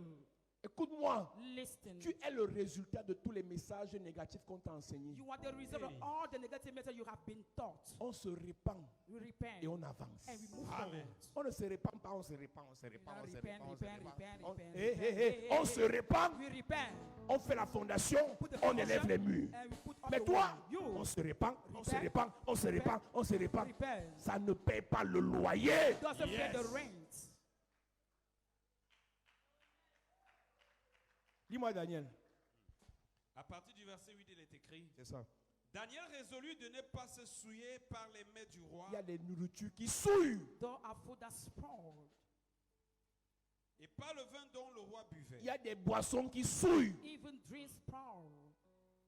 Écoute-moi, Listen. tu es le résultat de tous les messages négatifs qu'on t'a enseignés. You are the result of all the negative message you have been taught. On se répand We repent. et on avance. And we move Amen. forward. On ne se répand pas, on se répand, on se You répand, know, on se repent, répand, on se repent, répand. repent, On- repent, Hé, repent, hé, hé, hey, on hey, se hey. répand, We repent. on fait la fondation, Put the on foundation élève les murs. and we put up Mais the toi, wall. You on se répand, on se Repent. répand, on se répand, on se répand. repent. Ça ne paye pas le loyer. Doesn't pay the Yes. rent. Dis-moi, Daniel. À partir du verset 8, il est écrit, C'est ça. Daniel résolut de ne pas se souiller par les mets du roi Il y a des nourritures qui souillent. Though our food are spoiled, et par le vin dont le roi buvait. Il y a des boissons qui souillent. even drinks spoiled.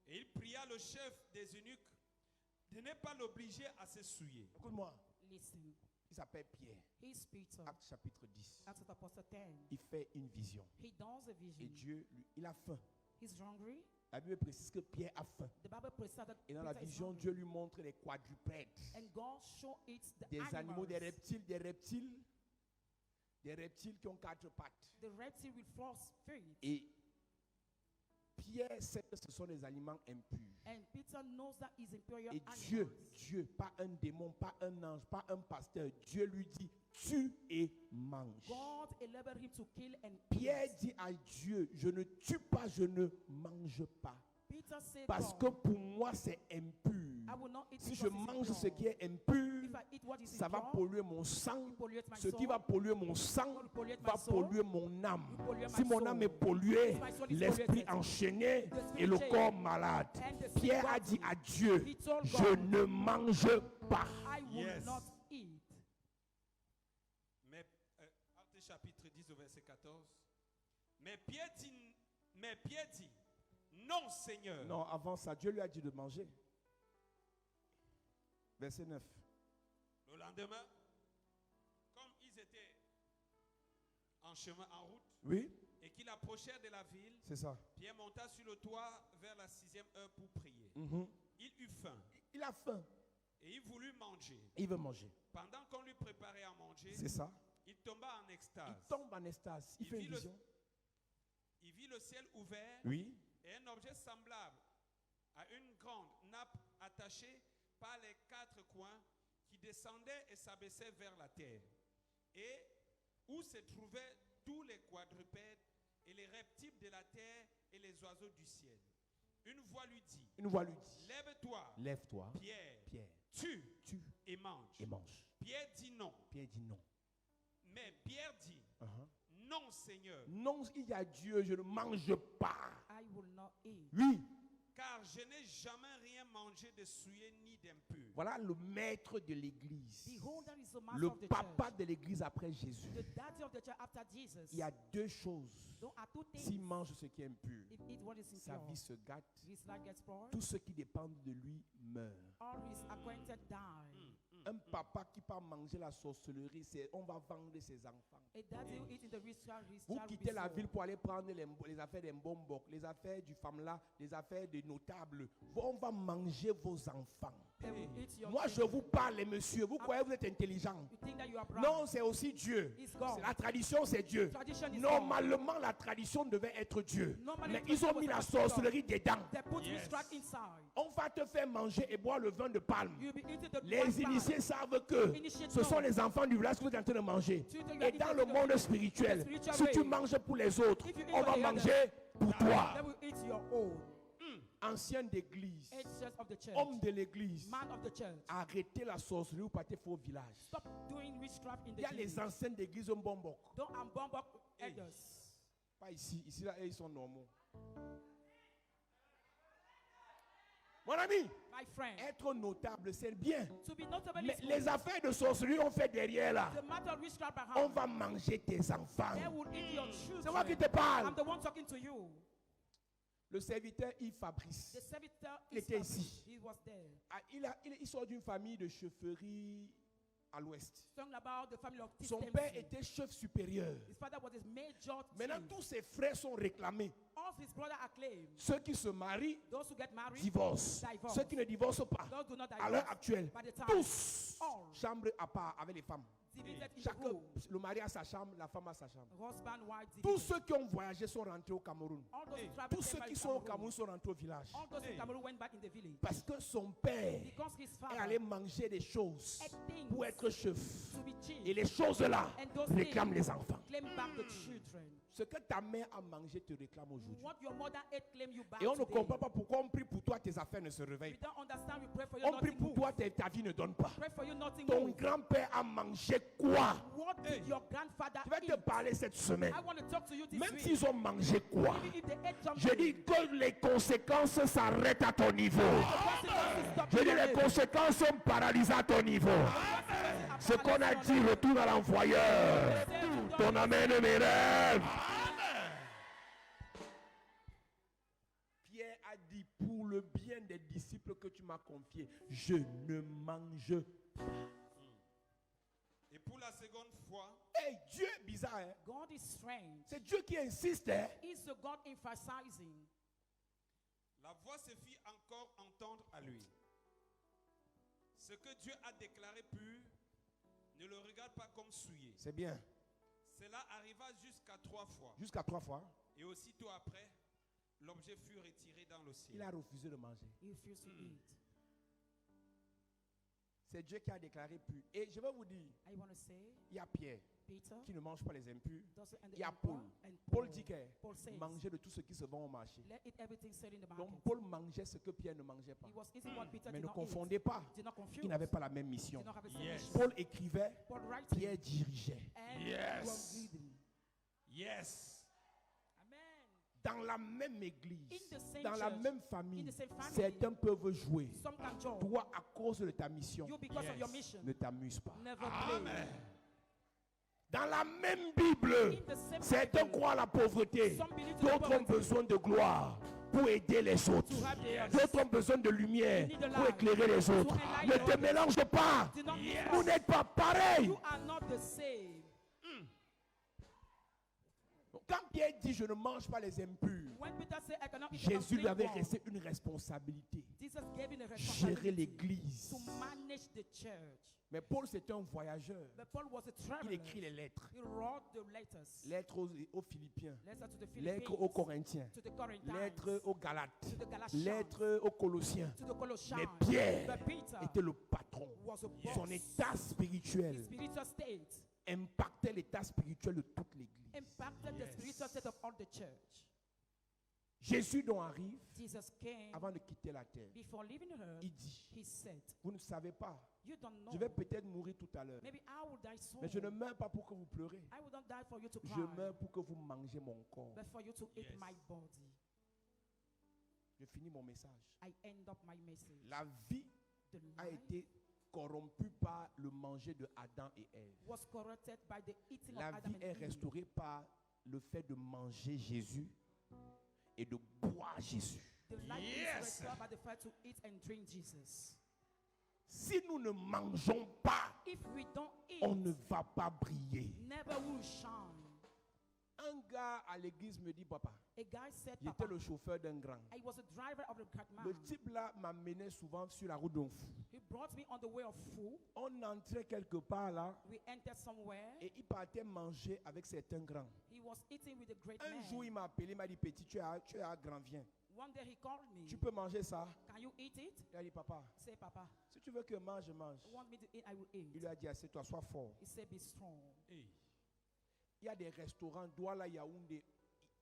Et il pria le chef des eunuques de ne pas l'obliger à se souiller. Écoute-moi, Listen, il s'appelle Pierre. he's Peter. Acte chapitre 10. Acts of the Apostle 10. Il fait une vision. He does a Et vision. Dieu, il a faim. He's hungry. La Bible précise que Pierre a faim. The Bible presages that Et dans la Peter is vision, hungry. Dieu lui montre les quadrupèdes. And God show it the Des animaux, des animals. reptiles, des reptiles qui ont 4 pattes. The reptile with 4 feet. Et Pierre sait que ce sont des aliments impurs. And Peter knows that he's imperial Et animals. Dieu, pas un démon, pas un ange, pas un pasteur, Dieu lui dit, tue et mange. God enabled him to kill and Pierre eat. dit à Dieu, je ne tue pas, je ne mange pas. Peter said, Parce que God, pour moi, c'est impur. I will not eat Si because je it's mange impure. ce qui est impur, If I eat what is ça va impure, polluer mon sang. it pollutes my Ce qui soul. va polluer mon sang It will pollute va my soul. polluer mon âme. It will pollute Si my mon soul. âme est polluée, If my soul is l'esprit polluted, enchaîné the spirit et le chained, corps malade. and the spirit Pierre a rotten. dit à Dieu, He told je God, ne mange pas. I will Yes. not eat. Mais, Actes chapitre 10 au verset 14. Mais Pierre dit, non Seigneur. Non, avant ça, Dieu lui a dit de manger. Verset 9. Le lendemain, comme ils étaient en chemin, en route, Oui, et qu'ils approchèrent de la ville, c'est ça. Pierre monta sur le toit vers la 6e heure pour prier. Mhm. Il eut faim Il a faim. et il voulut manger. Il veut manger. Pendant qu'on lui préparait à manger, C'est ça. il tomba en Il extase. tombe en extase. Il Il fait vit une le- vision. Il vit le ciel ouvert Oui. et un objet semblable à une grande nappe attachée par les 4 coins qui descendait et s'abaissait vers la terre, et où se trouvaient tous les quadrupèdes et les reptiles de la terre et les oiseaux du ciel. Une voix lui dit, Une voix lui dit, lève-toi, lève-toi, Pierre, Pierre, tue tue et mange. et mange. Pierre dit non. Pierre dit non. Mais Pierre dit, Uh-huh. non Seigneur, Non, il y a Dieu, je ne mange pas. I will not eat. Oui, car je n'ai jamais rien mangé de souillé ni d'impur. voilà le maître de l'église. Behold, that is the master Le of the papa church. de l'église après Jésus. The daddy of the church after Jesus. Il y a 2 choses. Those are 2 things. S'il mange ce qui est impur, If eat what is sa impure, vie se gâte. his life gets spoiled. Tous ceux qui dépendent de lui meurent. All his acquainted die. Un papa qui part manger la sorcellerie, c'est on va vendre ses enfants. A daddy who eats in the rich child, his Vous child will quittez be la sold. ville pour aller prendre les affaires des Mbombok, les affaires du Famla, les affaires des notables. On va manger vos enfants. They will eat your Moi, je children. vous parle, monsieur. Vous croyez que vous êtes intelligent? You think that you are proud? Non, c'est aussi Dieu. It's God. C'est la tradition, c'est Dieu. Tradition is Normalement, la tradition devait être Dieu. Normally, Mais ils ont mis la tradition was sorcellerie dedans. They put Yes. witchcraft inside. On va te faire manger et boire le vin de palme. You'll be eating the Les white initiés wine. savent que Initiates ce sont know. les enfants du village que vous êtes en train de manger. Children, you Et are dans eating le the- monde spirituel, the spiritual si tu way. manges pour les autres, If you eat on for va the manger pour toi. They will eat your own. Ancien d'église, Agents of the church. homme de l'église, Man of the church. arrêtez la sorcellerie ou partez au village. Stop doing witchcraft in Il the y a les village. anciennes d'église au Mbombok. Don't abandon Hey. elders. Pas ici. Ici, là, ils sont normaux. Mon ami, My friend. être notable, c'est bien. To be notable Mais is les affaires de sorcellerie, on fait derrière là. the matter of witchcraft On behind. va manger tes enfants. They will eat your children. C'est moi qui te parle. I'm the one talking to you. Le serviteur Yves Fabrice, The servitor Il is était established. ici. He was there. il sort d'une famille de chefferie à l'ouest. Talking about the family of Son Dempsey. père était chef supérieur. His father was his major Maintenant, chief. tous ses frères sont réclamés. All his brothers are claimed. Ceux qui se marient, Those who get married, divorcent. divorce. Ceux qui ne divorcent pas, Those do not à l'heure divorce. actuelle, By the time, tous, all chambre à part avec les femmes. divided in the Chacun, room. le mari a sa chambre, la femme a sa chambre. Husband, wife, Tous divided. ceux qui ont voyagé sont rentrés au Cameroun. All those who traveled Tous came ceux back qui to sont au Cameroun sont rentrés au village. All those in Cameroon went back in the village. Parce que son père Because his est father allé manger des choses ate things pour être chef. to be chief. Et les choses-là And those réclament things les enfants. claim back the children. Ce que ta mère a mangé te réclame aujourd'hui. What your mother ate claim you back Et on ne today. comprend pas pourquoi on prie pour toi, tes affaires ne se We réveillent pas. don't understand. We pray for you, On prie nothing pour move. toi, ta vie ne donne pas. Pray for you, nothing Ton move. grand-père a mangé quoi? What did your grandfather Je vais te eat? parler cette semaine. I want to talk to you this Même week. s'ils ont mangé quoi? Even if they ate Je something, dis que les conséquences s'arrêtent à ton niveau. the consequences stop Je dis your les life. conséquences sont paralysées à ton niveau. Ce qu'on a dit retourne à l'envoyeur. Ton amen mes rêves. Pierre a dit, pour le bien des disciples que tu m'as confiés, je ne mange pas. Et pour la seconde fois, Hey, Dieu est bizarre, hein? God is strange. C'est Dieu qui insiste, hein? He's the God emphasizing. la voix se fit encore entendre à lui. Ce que Dieu a déclaré pur, ne le regarde pas comme souillé. C'est bien. Cela arriva jusqu'à 3 fois. Jusqu'à 3 fois, Et aussitôt après, l'objet fut retiré dans le ciel. il a refusé de manger. He refused to eat. C'est Dieu qui a déclaré pur. Et je vais vous dire, I want to say, il y a Pierre Peter, qui ne mange pas les impurs. doesn't and Il y a the Paul. emperor, and Paul dit que Paul says, manger de tout ce qui se vend au marché. let eat everything sold in the market. Donc Paul mangeait ce que Pierre ne mangeait pas. He was eating what Peter Mais did ne not confondez eat. pas. Did not confuse. Ils n'avaient pas la même mission. Did not have the same Yes. mission. Paul écrivait, Paul writing, Pierre dirigeait. and Yes. was leading. Yes. Amen. Dans la même église, In the same dans la church, même famille, in the same family, certains peuvent jouer. Some can join. Toi, à cause de ta mission, You, because of Yes. your mission, ne t'amuse pas. never play. Dans la même Bible, In the same certains Bible, croient à la pauvreté, some believe in d'autres ont poverty. besoin de gloire pour aider les autres. To have the D'autres ont besoin de lumière You need the pour light éclairer les autres. enlighten Ne te others. mélange pas. Do not mix Vous us. n'êtes pas pareil. You are not the same. Quand Pierre dit je ne mange pas les impurs, When Peter said, I cannot eat Jésus lui avait something wrong, resté une responsabilité. Jesus gave him a Gérer responsibility l'église. to manage the church. Mais Paul c'était un voyageur. But Paul was a Il traveler. écrit les lettres. He wrote the letters. Lettres aux Philippiens. Letters to the Lettres Philippines, aux Corinthiens. to the Corinthians, Lettres aux Galates. to the Galatians, Lettres aux Colossiens. to the Colossians. Mais Pierre But Peter était le patron. was a boss. Son état spirituel His spiritual state impactait l'état spirituel de toute l'église. impacted the spiritual state of all the church. Jésus donc arrive Jesus came avant de quitter la terre. before leaving earth. Il dit, He said, vous ne savez pas, you don't know. je vais peut-être mourir tout à l'heure. Maybe I will die soon. Mais je ne meurs pas pour que vous pleurez. I will not die for you to cry, Je meurs pour que vous mangez mon corps. but for you to eat Yes. my body. Je finis mon message. I end up my message. La vie The a life été corrompue par le manger de Adam et Ève. was corrupted by the eating La of Adam vie and est Eve. restaurée par le fait de manger Jésus et de boire Jésus. The life is Yes. restored by the fact to eat and drink Jesus. Si nous ne mangeons pas, If we don't eat, on ne va pas briller. never will shine. Un gars à l'église me dit, papa, A guy said, il était Papa, le chauffeur d'un grand. I was a driver of a great man. Le type là m'amenait souvent sur la route d'un fou. He brought me on the way of food. On entrait quelque part là We entered somewhere. et il partait manger avec certains grands. He was eating with a great Un jour, il man. m'a appelé, il m'a dit, petit, tu es à grand, viens. One day he called me. Tu peux manger ça? Can you eat it? Il a dit, papa, Say, Papa, si tu veux que je mange, je mange. you want me to eat? I will eat. Il lui a dit, assieds-toi, sois fort. He said, be strong. Hey. Il y a des restaurants, Douala, Yaoundé.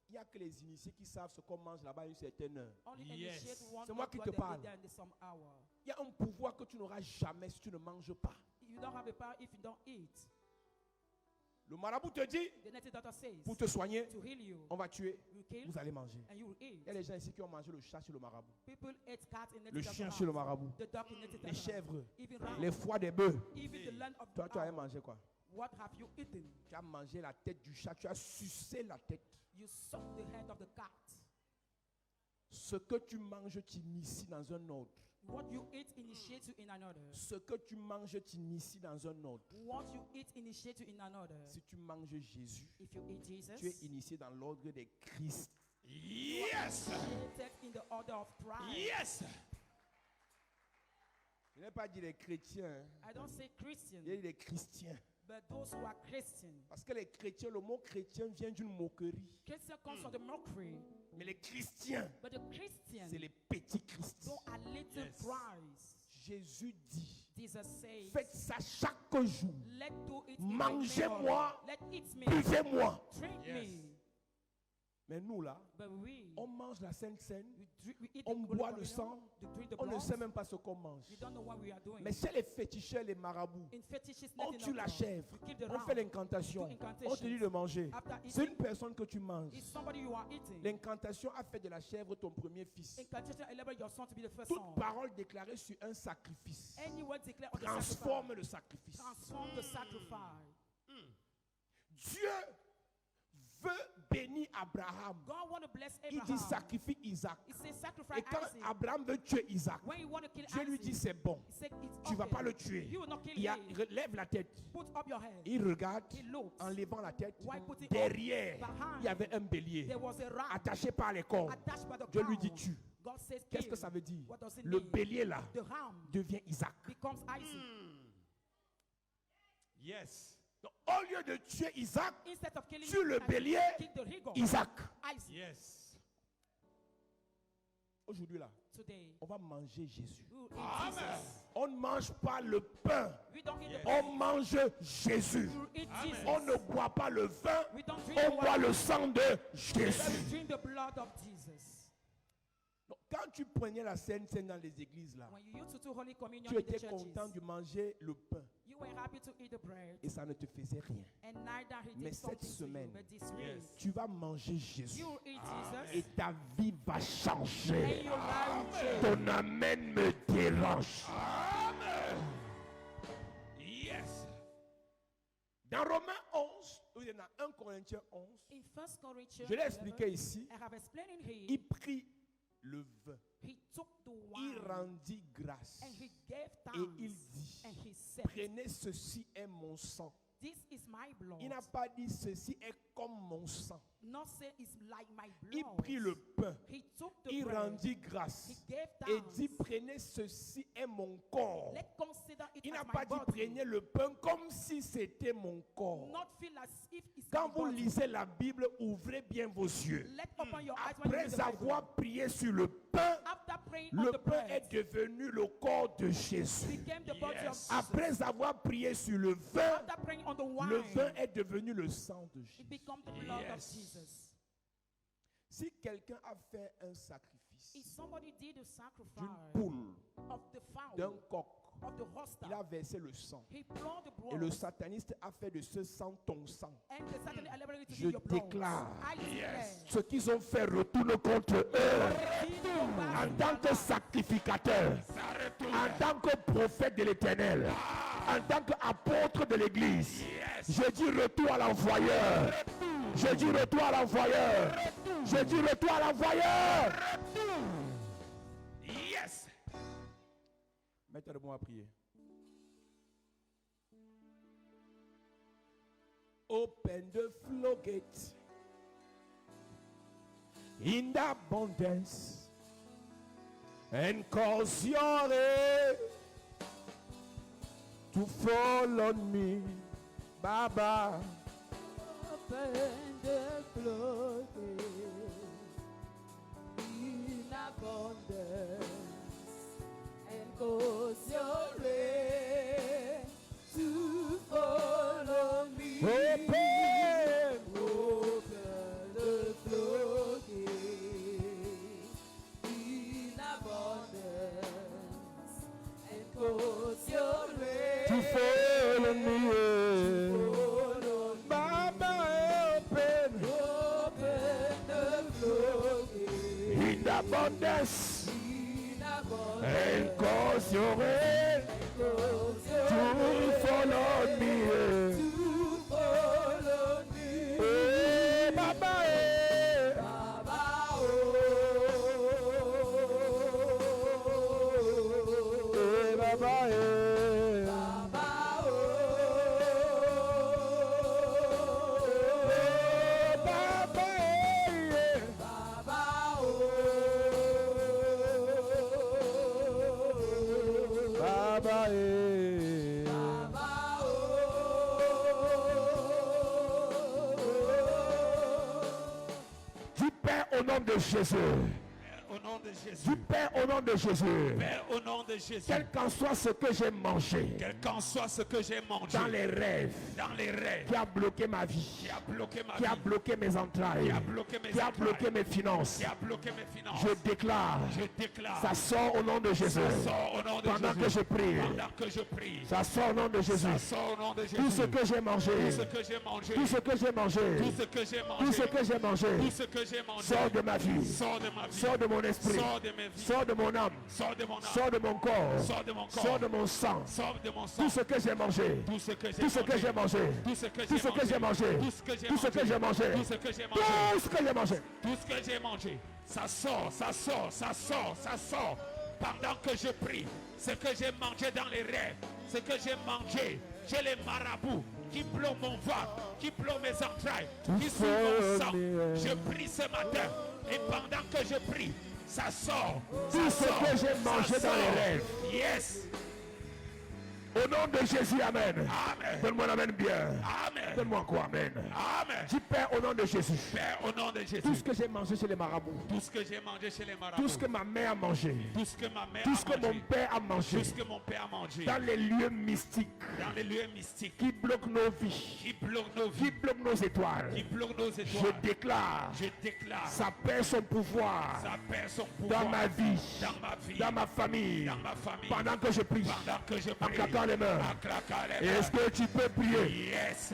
Il n'y a que les initiés qui savent ce qu'on mange là-bas à une certaine heure. Only Yes. initiate one C'est moi eat qui what te they parle. eat there in the some hour. Il y a un pouvoir que tu n'auras jamais si tu ne manges pas. You don't have a power if you don't eat. Le marabout te dit, The native doctor says, pour te soigner, to heal you, on va tuer, you kill vous allez manger. and you will Il eat. y a des gens ici qui ont mangé le chat chez le marabout, People ate cat in le native chien doctor's chez le house. marabout, The dog in native les doctor's house. chèvres, Even ram. les foies des bœufs. Even the land of Toi, tu as owl. mangé quoi? What have you eaten? Tu as mangé la tête du chat, tu as sucé la tête. You suck the head of the cat. Ce que tu manges t'initie dans un autre. What you eat initiates you in another. Ce que tu manges t'initie dans un autre. What you eat initiates you in another. Si tu manges Jésus, If you eat Jesus, tu es initié dans l'ordre des Christ. Yes. initiated in the order of Christ. Yes. Je n'ai pas dit les chrétiens, I don't say Christian, il y a des chrétiens. but those who are Christian. Parce que les chrétiens, le mot chrétien vient d'une moquerie. Christian comes from the mockery, Mais les chrétiens, but the Christian, c'est les petits Christ. those are little Yes. Christ. Jésus dit, Jesus says, faites ça chaque jour. let do it in my Mangez-moi, memory. Let eat me, buvez-moi. drink Yes. me. Mais nous là, But we, on mange la Sainte Seine, we eat on the Holy boit le Communion, sang, to drink the on ne blood. sait même pas ce qu'on mange. We don't know what we are doing. Mais chez les féticheurs, les marabouts, In fetishes, on nothing tue la of God. chèvre, You kill the on ram. fait l'incantation, Do on incantations. te dit de manger. After C'est eating, une personne que tu manges. it's somebody you are eating. L'incantation a fait de la chèvre ton premier fils. Incantation enable your son to be the first Toute son. parole déclarée sur un sacrifice Any word declared on the transforme sacrifice. le sacrifice. Transform the sacrifice. Dieu veut bénir Abraham. God want to bless Il Abraham. dit sacrifie Isaac. He says sacrifice Et quand Isaac. Abraham veut tuer Isaac, When you want to kill Dieu lui dit Isaac, c'est bon. he said it's Tu vas okay. pas le tuer. You will not kill Il him. relève la tête. Put up your hand. Il regarde. He looks. En levant la tête, Why put it derrière, behind? il y avait un bélier There was a ram attaché par les cornes. attached by the Dieu lui dit crown. tue. God says Qu'est-ce kill. que ça veut dire? What does it Le mean? bélier là The ram devient Isaac. becomes Isaac. Yes. Donc, au lieu de tuer Isaac, Instead of killing tue le Isaac, bélier, kill the eagle. Isaac. Isaac. Yes. Aujourd'hui là, Today, on va manger Jésus. we will eat Jesus. On ne mange pas le pain, We don't eat Yes. the on mange Jésus. we will eat Amen. Jesus. On ne boit pas le vin, We don't drink the on boit wine. le sang de But Jésus. we drink the blood of Jesus. Donc, quand tu prenais la Sainte Seine dans les églises là, When you used to do Holy Communion tu in the étais churches, content de manger le pain you were happy to eat the bread, et ça ne te faisait rien. and neither he Mais did cette something to you, semaine, but this week, Tu vas manger Jésus you will eat et Jesus, ta vie va and changer. your life will change. Ton amen me dérange. Yes. Dans Romains 11, il y en a 1 Corinthiens 11, In 1 Corinthians je l'ai 11, expliqué ici, I have explained in here, il prit le vin, he took the il wine, rendit grâce and he gave et thanks, il dit, and he said, prenez ceci est mon sang. this is my blood. Il n'a pas dit ceci est comme mon sang. Not say it's like my Il blood. prit le pain, He took the il bread, rendit he grâce gave et thanks. dit prenez ceci est mon corps. Let's consider it Il as n'a my pas dit body. prenez le pain comme si c'était mon corps. Not feel as if it's Quand my vous body. lisez la Bible, ouvrez bien vos yeux. Let open your eyes when you read Après the Bible. avoir prié sur le pain, After praying on le the pain bread, est devenu le corps de Jésus. became the body of Yes. Jesus. Après avoir prié sur le vin, After praying on the wine, le vin est devenu le sang de it Jésus. becomes the blood of Yes. Jesus. Si quelqu'un a fait un sacrifice If somebody did a d'une sacrifice poule, of the d'un fowl, coq, of the hosta, il a versé le sang. he poured the blood, Et le sataniste a fait de ce sang ton sang. and the Satan elaborated to Je give your blood. déclare, I declare, Ce qu'ils ont fait retourne contre eux. En tant que sacrificateur, en tant que prophète de l'Éternel, en tant qu'apôtre de l'Église, je dis retour à l'envoyeur. Je dis retour à l'envoyeur. Je dis retour à l'envoyeur. Yes. Mettez-le-moi à prier. Open the floodgate in abundance and cause your rain to fall on me, Baba. open the floodgate in abundance and cause your rain to follow me. Open, Open the floodgate in abundance and cause your rain to fall on me, follow me. Baba. Open Open the floodgate in abundance in abundance and cause your rain cause your to fall on me. to follow me. Oh, Baba, Baba, oh. nom de Jésus. Au nom de Du Jésus. Père, au nom de Jésus. Père, au nom de Jésus. Quel qu'en soit ce que j'ai mangé Quel qu'en soit ce que j'ai mangé dans les rêves, dans les rêves, qui a bloqué ma vie, qui a bloqué ma qui a vie, bloqué mes entrailles, qui a bloqué mes qui a entrailles, bloqué mes finances, qui a bloqué mes finances, je déclare, je déclare, ça sort au nom de Jésus. ça sort au nom de Pendant Jésus. que je prie, Pendant que je prie, ça sort au nom de Jésus. ça sort au nom de Jésus. Tout ce que j'ai mangé, Tout ce que j'ai mangé, tout ce que j'ai mangé, tout ce que j'ai mangé, tout ce que j'ai mangé, tout ce que j'ai mangé, sort de ma vie, sort de ma vie, sort de mon esprit, sort de mes vies, sort de mon âme, sort de mon âme, sort de mon corps, sort de mon corps, sort de mon sang. sort de mon sang, Tout ce que j'ai mangé, tout ce que j'ai tout ce que j'ai mangé, tout ce que tout ce que j'ai mangé, tout ce que j'ai tout ce que j'ai mangé, tout ce que j'ai mangé, tout ce que j'ai mangé. tout ce que j'ai mangé, ça sort, ça sort, ça sort, ça sort. Pendant que je prie, ce que j'ai mangé dans les rêves, ce que j'ai mangé chez les marabouts, qui bloquent mon ventre, qui bloquent mes entrailles, qui suivent mon sang. Je prie ce matin, et pendant que je prie, ça sort. Tout ça ce sort, que j'ai mangé ça dans les sort. rêves. Yes. Au nom de Jésus, Amen. Amen. Donne-moi l'Amen bien. Amen. Donne-moi encore Amen. Amen. Dis Père au nom de Jésus. Père, au nom de Jésus, Tout ce que j'ai mangé chez les marabouts, tout ce que j'ai mangé chez les marabouts, tout ce que ma mère a mangé, tout ce que ma mère tout ce a que mangé, mon père a mangé, tout ce que mon père a mangé, dans les lieux mystiques dans les lieux mystiques, qui bloquent nos vies, qui bloquent nos qui vies, bloquent nos étoiles, qui bloquent nos je étoiles, déclare, je déclare, ça perd son pouvoir ça perd son pouvoir dans ma vie, dans ma vie, dans ma famille, dans ma famille, pendant que je prie, pendant que je en prie, claquant les mains. en claquant les Est-ce mains. que tu peux prier? Yes.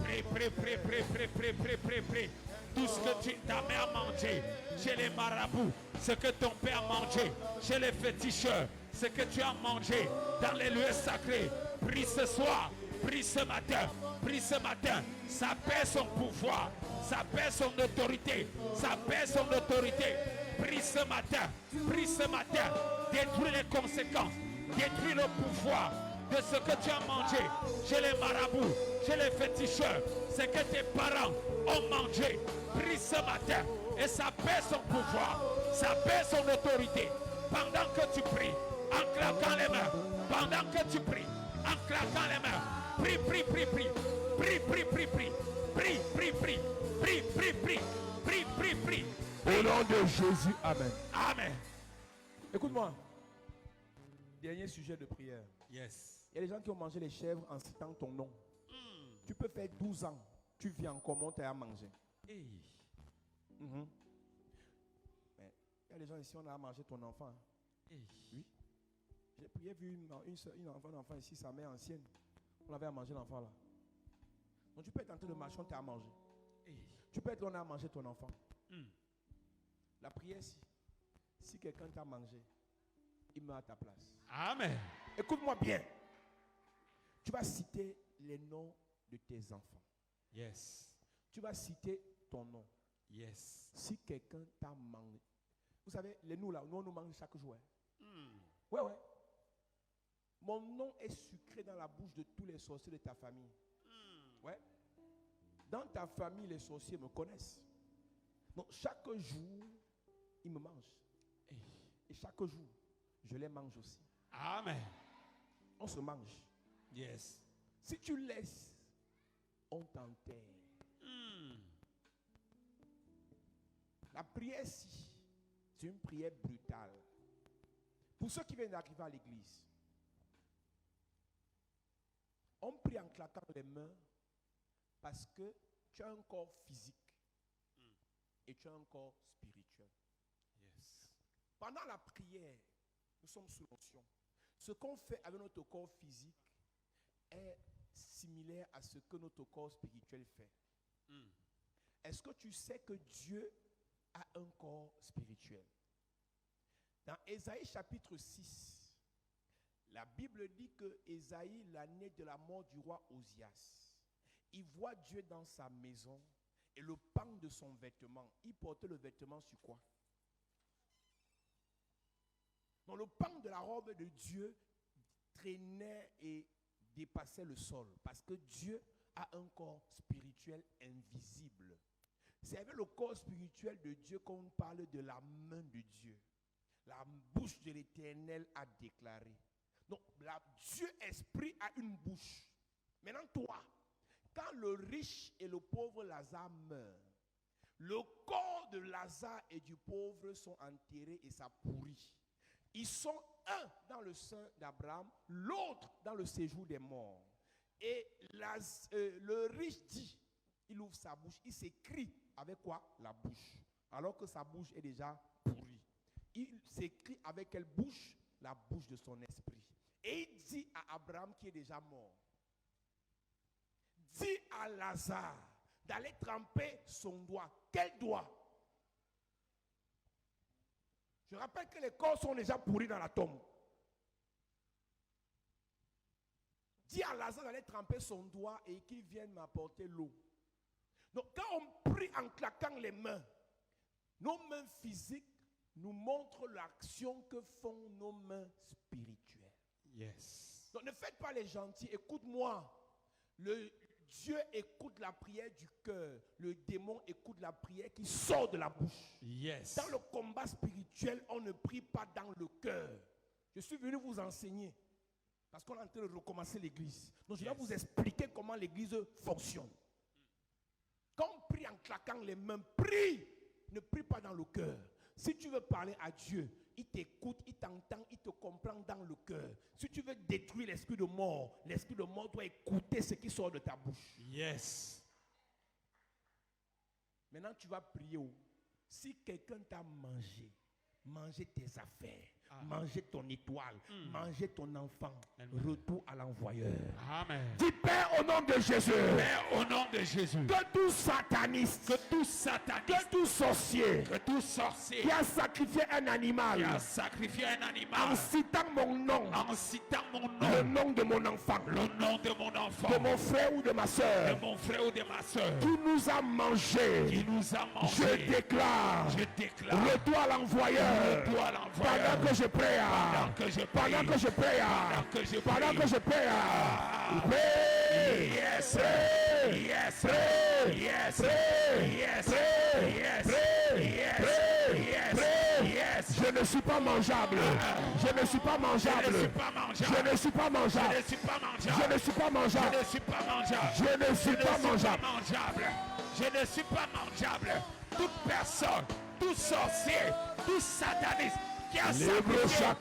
Prie, prie, prie, prie, prie, prie, prie, prie, prie. Tout ce que ta mère a mangé chez les marabouts, ce que ton père a mangé chez les féticheurs, ce que tu as mangé dans les lieux sacrés, prie ce soir, prie ce matin, prie ce matin. Ça perd son pouvoir, ça perd son autorité, ça perd son autorité. Prie ce matin, prie ce matin. Détruis les conséquences, détruis le pouvoir de ce que tu as mangé chez les marabouts, chez les féticheurs, ce que tes parents ont mangé. Prie ce matin et ça perd son pouvoir, ça perd son autorité. Pendant que tu pries, en claquant les mains, pendant que tu pries, en claquant les mains, prie, prie, prie, prie, prie, prie, prie, prie, prie, prie, prie, prie, prie, prie, prie, prie, prie. Au nom de Jésus, Amen. Amen. Écoute-moi. Dernier sujet de prière. Yes. Il y a des gens qui ont mangé les chèvres en citant ton nom. Tu peux faire 12 ans. Tu viens encore monter à manger. Hey. Mhm. Mais il y a des gens ici, on a mangé ton enfant. Hey. Oui. J'ai vu un enfant ici, sa mère ancienne. On avait à manger l'enfant là. Donc tu peux être en train de marcher, on t'a à manger. Hey. Tu peux être là, on a à manger ton enfant. Mm. La prière, si quelqu'un t'a mangé, il meurt à ta place. Amen. Écoute-moi bien. Tu vas citer les noms de tes enfants. Yes. Tu vas citer ton nom. Yes. Si quelqu'un t'a mangé. Vous savez, nous là, nous on nous mange chaque jour. Hein. Mm. Ouais. Mon nom est sucré dans la bouche de tous les sorciers de ta famille. Ouais. Dans ta famille, les sorciers me connaissent. Donc chaque jour, ils me mangent. Et chaque jour, je les mange aussi. Amen. On se mange. Yes. Si tu laisses, on t'enterre. Mm. La prière, c'est une prière brutale. Pour ceux qui viennent d'arriver à l'église, on prie en claquant les mains parce que tu as un corps physique et tu as un corps spirituel. Yes. Pendant la prière, nous sommes sous l'onction. Ce qu'on fait avec notre corps physique est similaire à ce que notre corps spirituel fait. Mm. Est-ce que tu sais que Dieu a un corps spirituel? Dans Ésaïe chapitre 6, la Bible dit que Ésaïe, l'année de la mort du roi Osias, il voit Dieu dans sa maison et le pan de son vêtement. Il portait le vêtement sur quoi? Donc le pan de la robe de Dieu traînait et dépassait le sol parce que Dieu a un corps spirituel invisible. C'est avec le corps spirituel de Dieu qu'on parle de la main de Dieu. La bouche de l'Éternel a déclaré. Donc, Dieu esprit a une bouche. Maintenant, toi, quand le riche et le pauvre Lazare meurent, le corps de Lazare et du pauvre sont enterrés et ça pourrit. Ils sont un dans le sein d'Abraham, l'autre dans le séjour des morts. Et le riche dit, il ouvre sa bouche, il s'écrie avec quoi? La bouche. Alors que sa bouche est déjà pourrie. Il s'écrie avec quelle bouche? La bouche de son esprit. Et il dit à Abraham qui est déjà mort, dis à Lazare d'aller tremper son doigt. Quel doigt? Je rappelle que les corps sont déjà pourris dans la tombe. Dis à Lazare d'aller tremper son doigt et qu'il vienne m'apporter l'eau. Donc quand on prie en claquant les mains, nos mains physiques nous montrent l'action que font nos mains spirituelles. Yes. Donc ne faites pas les gentils, écoute-moi. Le Dieu écoute la prière du cœur. Le démon écoute la prière qui sort de la bouche. Yes. Dans le combat spirituel, on ne prie pas dans le cœur. Je suis venu vous enseigner. Parce qu'on est en train de recommencer l'église. Donc je vais vous expliquer comment l'église fonctionne. Quand on prie en claquant les mains, prie. Ne prie pas dans le cœur. Si tu veux parler à Dieu, il t'écoute, il t'entend, il te comprend dans le cœur. Si tu veux détruire l'esprit de mort doit écouter ce qui sort de ta bouche. Yes. Maintenant, tu vas prier. Si quelqu'un t'a mangé tes affaires, manger ton étoile, manger ton enfant, retour à l'envoyeur. Amen. Dis Père au nom de Jésus. Père, au nom de Jésus. Que tout sataniste, que tout sorcier, qui a sacrifié un animal, en citant mon nom, le nom de mon enfant, de mon frère ou de ma soeur, qui nous a mangé, je déclare, retour à l'envoyeur. Pendant que je prie, pendant que je prie, pendant que je prie, yes, yes, yes, yes, yes. Je ne suis pas mangeable. Je ne suis pas mangeable. Je ne suis pas mangeable. Je ne suis pas mangeable. Je ne suis pas mangeable. Je ne suis pas mangeable. Toute personne, tout sorcier, tout sataniste qui a sacrifié un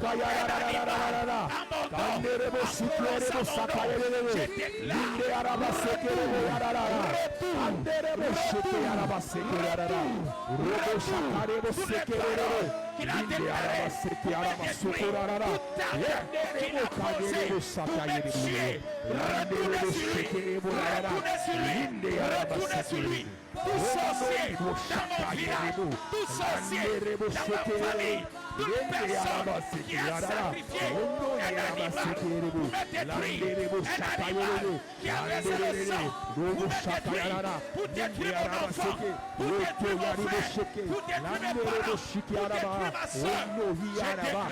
animal à mon nom, je déclare qu'il a déclaré pour détruire toute arme qu'il a posée pour me tuer. Retournez sur lui. Tout sorcier dans mon village, tout sorcier dans ma famille, toute personne qui a sacrifié un animal pour me détruire, un animal qui a versé le sang pour me détruire, pour détruire mon enfant, pour détruire mon frère, pour détruire mes parents, pour détruire ma soeur, je déclare,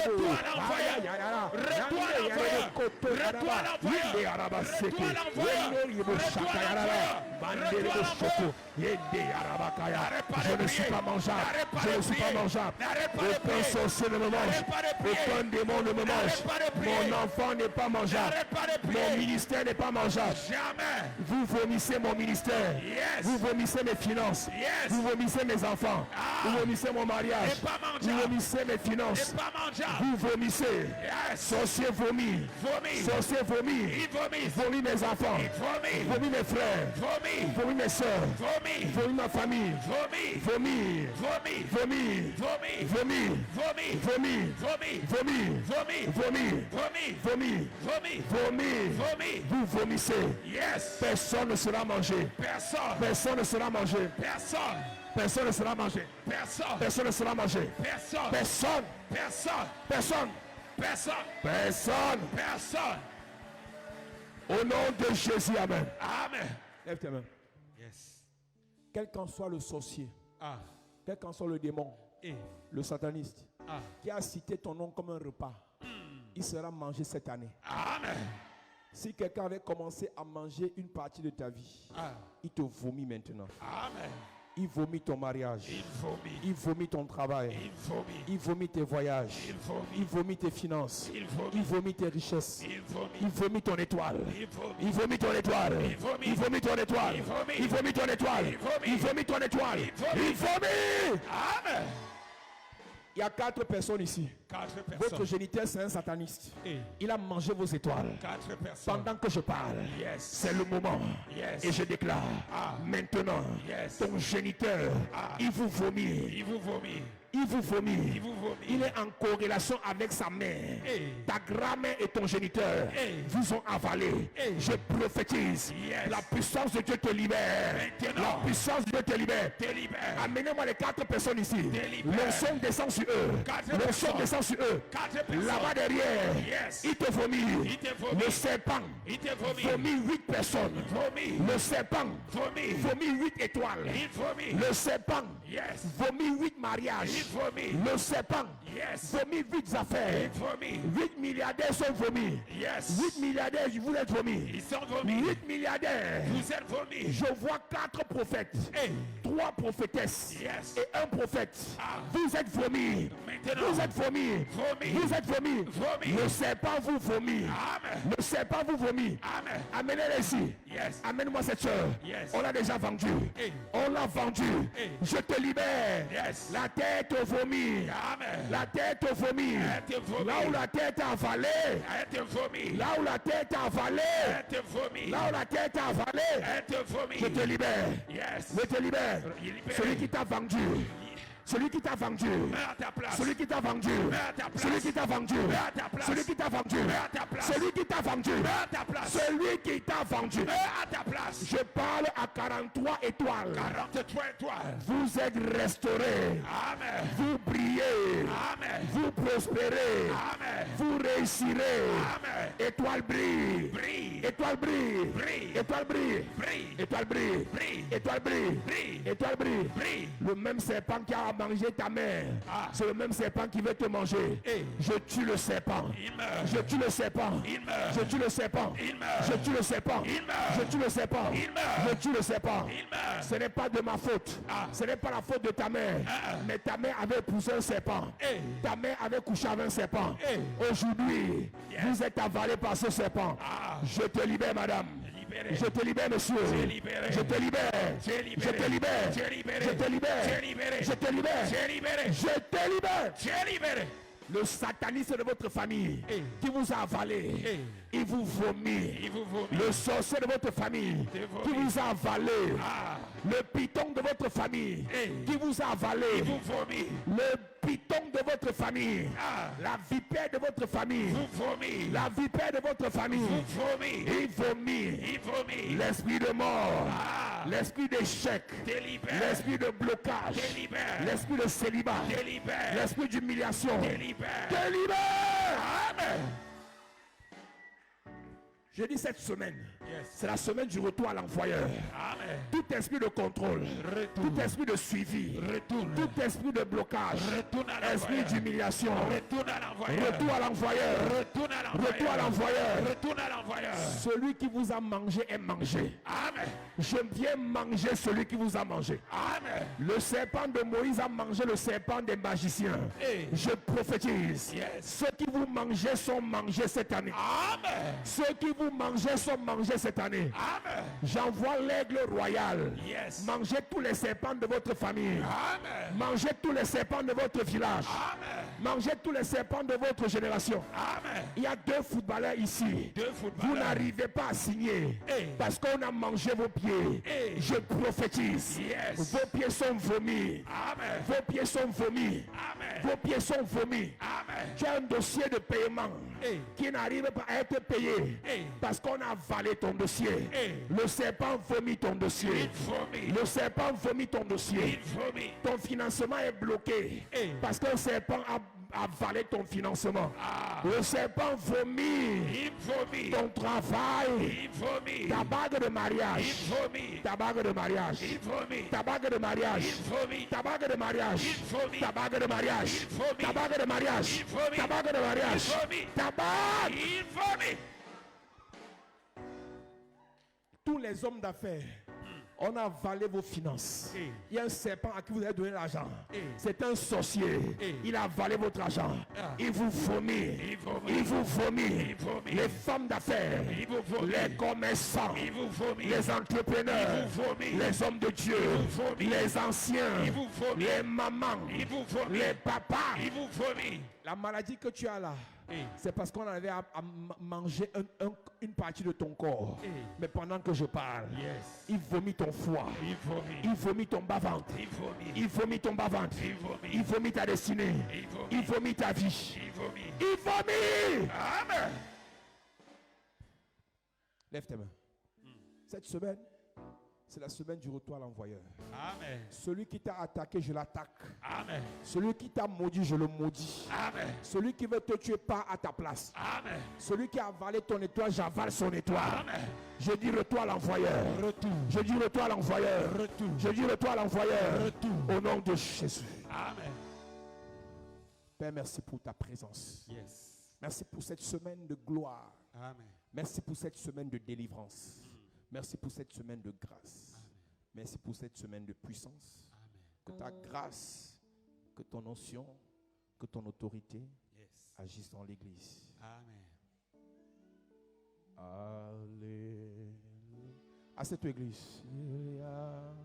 retour à l'envoyeur, retour à l'envoyeur, retour à l'envoyeur, retour à l'envoyeur, retour à l'envoyeur. Je ne suis pas mangeable. Je ne suis pas mangeable. Aucun sorcier ne me mange. Aucun démon ne me mange. Mon enfant n'est pas mangeable. Mon ministère n'est pas mangeable. Vous vomissez mon ministère. Vous vomissez mes finances. Vous vomissez mes enfants. Vous vomissez mon mariage. Vous vomissez mes finances. Vous vomissez. Sorcier vomit. Sorcier vomit. Vomit mes enfants. Vomit mes frères. Vomit mes soeurs. Vomit ma famille. Vomit. Vous vomissez. Personne ne sera mangé. Personne ne sera mangé. Personne ne sera mangé. Personne ne sera mangé. Personne. Au nom de Jésus, amen. Lève tes mains. Quel qu'en soit le sorcier, quel qu'en soit le démon, le sataniste, qui a cité ton nom comme un repas, il sera mangé cette année. Amen. Si quelqu'un avait commencé à manger une partie de ta vie, il te vomit maintenant. Amen. Il vomit ton mariage. Il vomit. Il vomit ton travail. Il vomit. Il vomit tes voyages. Il vomit. Il vomit tes finances. Il vomit. Il vomit tes richesses. Il vomit. Il vomit ton étoile. Il vomit. Il vomit ton étoile. Il vomit. Il vomit ton étoile. Il vomit. Il vomit ton étoile. Il vomit. Il vomit ton étoile. Il vomit. Il vomit. Amen. Il y a 4 personnes ici. 4 Votre personnes. géniteur, c'est un sataniste. Et Il a mangé vos étoiles. 4 personnes. Pendant que je parle, Yes. c'est le moment. Yes. Et je déclare, Ah. maintenant, Yes. ton géniteur, Ah. il vous vomit. Il vous vomit. Il vous vomit. Il vous vomit. Il est en corrélation avec sa mère. Hey. Ta grand-mère et ton géniteur Hey. vous ont avalé. Hey. Je prophétise. Yes. La puissance de Dieu te libère. Maintenant. La puissance de Dieu te libère. Te libère. Amenez-moi les 4 personnes ici. Délibère. Le son descend sur eux. 4 Le son personnes. descend sur eux. 4 personnes. Là-bas derrière, Yes. il te vomit. Il te vomit. Le serpent Il te vomit. vomit 8 personnes. Vomit. Le serpent Vomit. vomit 8 étoiles. Il vomit. Le serpent Yes. vomit 8 mariages. Il vomit. Le serpent Yes. vomit 8 affaires. Il vomit. 8 milliardaires sont vomis. Yes. 8 milliardaires, vous êtes vomis. Ils sont vomis. 8 milliardaires. Vous êtes vomis. Je vois 4 prophètes. Hey. 3 prophétesses. Yes. Et 1 prophète. Ah. Vous êtes vomis. Maintenant. Vous êtes vomis. Vomis. Vous êtes vomis. Vomis. Le serpent vous vomit. Amen. Le serpent vous vomit. Amen. Amenez-les ici. Yes. Amène-moi cette soeur. Yes. On l'a déjà vendu. Hey. On l'a vendu. Hey. Je te libère. Yes. La tête vomit. Amen. La tête vomit. Elle te vomit. Là où la tête a avalé. Elle te vomit. Là où la tête a avalé. Elle te vomit. Là où la tête a avalé. Elle te vomit. Je te libère. Yes. Je te libère. Il est libéré. Celui qui t'a vendu. Celui qui t'a vendu. Mets à ta place. Celui qui t'a vendu. Mets à ta place. Celui qui t'a vendu. Mets à ta place. Celui qui t'a vendu. Mets à ta place. Celui qui t'a vendu. Mets à ta place. Celui qui t'a vendu. Mets à ta place. Je parle à 43 étoiles. 43 étoiles. Vous êtes restaurés. Amen. Vous brillez. Amen. Vous prospérez. Amen. Vous réussirez. Amen. Étoile brille. Brille. Étoile brille. Brille. Étoile brille. Brille. Étoile brille. Brille. Étoile brille. Brille. Étoile brille. Brille. Le même serpent qui a mangé ta mère, Ah. c'est le même serpent qui veut te manger. Eh. Je tue le serpent. Il meurt. Je tue le serpent. Il meurt. Je tue le serpent. Il meurt. Je tue le serpent. Il meurt. Je tue le serpent. Il meurt. Je tue le serpent. Il meurt. Ce n'est pas de ma faute. Ah. Ce n'est pas la faute de ta mère. Ah. Mais ta mère avait épousé un serpent. Eh. Ta mère avait couché avec un serpent. Eh. Aujourd'hui, Yes. vous êtes avalé par ce serpent. Ah. Je te libère, madame. Libéré. Je te libère, monsieur. J'ai libéré. Je te libère. J'ai libéré. Je te libère. J'ai libéré. Je te libère. J'ai libéré. Je te libère. J'ai libéré. Je te libère. J'ai libéré. Le satanisme de votre famille Eh. qui vous a avalé, Eh. il vous vomit. Il vous vomit. Le sorcier de votre famille Il vomit. qui vous a avalé. Ah. Le python de votre famille Eh. qui vous a avalé. Il vous vomit. Le python de votre famille. Ah. La vipère de votre famille. Vous vomit. La vipère de votre famille. Vous vomit. Il vomit. Il vomit. L'esprit de mort. Ah. L'esprit d'échec. Délibère. L'esprit de blocage. Délibère. L'esprit de célibat. Délibère. L'esprit d'humiliation. Délibère. Délibère. Amen. Je dis cette semaine, Yes. c'est la semaine du retour à l'envoyeur. Amen. Tout esprit de contrôle, Retourne. tout esprit de suivi, Retourne. tout esprit de blocage, Retourne à esprit l'envoyeur. d'humiliation, Retourne à l'envoyeur. retour à l'envoyeur, Retourne à l'envoyeur. retour à l'envoyeur. Retourne à l'envoyeur. Celui qui vous a mangé est mangé. Amen. Je viens manger celui qui vous a mangé. Amen. Le serpent de Moïse a mangé le serpent des magiciens. Hey. Je prophétise. Yes. Ceux qui vous mangez sont mangés cette année. Amen. Ceux qui vous mangez sont mangés cette année. Amen. J'envoie l'aigle royal. Yes. Mangez tous les serpents de votre famille. Amen. Mangez tous les serpents de votre village. Amen. Mangez tous les serpents de votre génération. Amen. Il y a 2 footballeurs ici. 2 Vous footballeurs. n'arrivez pas à signer Hey. parce qu'on a mangé vos pieds. Hey. Je prophétise. Yes. Vos pieds sont vomis. Amen. Vos pieds sont vomis. Amen. Vos pieds sont vomis. Amen. Tu as un dossier de paiement Hey. qui n'arrive pas à être payé Hey. parce qu'on a avalé ton dossier. Hey. Le serpent vomit ton dossier. Il vomit. Le serpent vomit ton dossier. Il vomit. Ton financement est bloqué Hey. parce qu'un serpent a avalé ton financement. Ah. Le serpent vomit Il vomit. ton travail. Il vomit. Ta bague de mariage. Il vomit. Ta bague de mariage. Il vomit. Ta bague de mariage. Il vomit. Ta bague de mariage. Il vomit. Ta bague de mariage. Il vomit. Ta bague de mariage. Il vomit. Ta bague de mariage. Il vomit. Ta bague. Il vomit. Tous les hommes d'affaires On a avalé vos finances. Eh. Il y a un serpent à qui vous avez donné l'argent. Eh. C'est un sorcier. Eh. Il a avalé votre argent. Ah. Il vous vomit. Il vomit. Il vous vomit. Il vomit. Les femmes d'affaires. Il vous vomit. Les commerçants. Il vous vomit. Les entrepreneurs. Il vous vomit. Les hommes de Dieu. Il vous vomit. Les anciens. Il vous vomit. Les mamans. Il vous vomit. Les papas. Il vous vomit. La maladie que tu as là, Eh. c'est parce qu'on avait à manger une partie de ton corps. Eh. Mais pendant que je parle, Yes. il vomit ton foie. Il vomit. Il vomit ton bas-ventre. Il vomit. Il vomit ton bas-ventre. Il vomit. Il vomit ta destinée. Il vomit. Il vomit ta vie. Il vomit. Il vomit. Amen. Lève tes mains. Cette semaine, c'est la semaine du retour à l'envoyeur. Amen. Celui qui t'a attaqué, je l'attaque. Amen. Celui qui t'a maudit, je le maudis. Amen. Celui qui veut te tuer, part à ta place. Amen. Celui qui a avalé ton étoile, j'avale son étoile. Amen. Je dis retour à l'envoyeur. Retour. Je dis retour à l'envoyeur. Retour. Je dis retour à l'envoyeur. Retour. Au nom de Jésus. Amen. Père, merci pour ta présence. Yes. Merci pour cette semaine de gloire. Amen. Merci pour cette semaine de délivrance. Merci pour cette semaine de grâce. Merci pour cette semaine de puissance. Que ta grâce, que ton onction, que ton autorité Yes. agissent dans l'église. Amen. Alléluia. À cette église. Alléluia.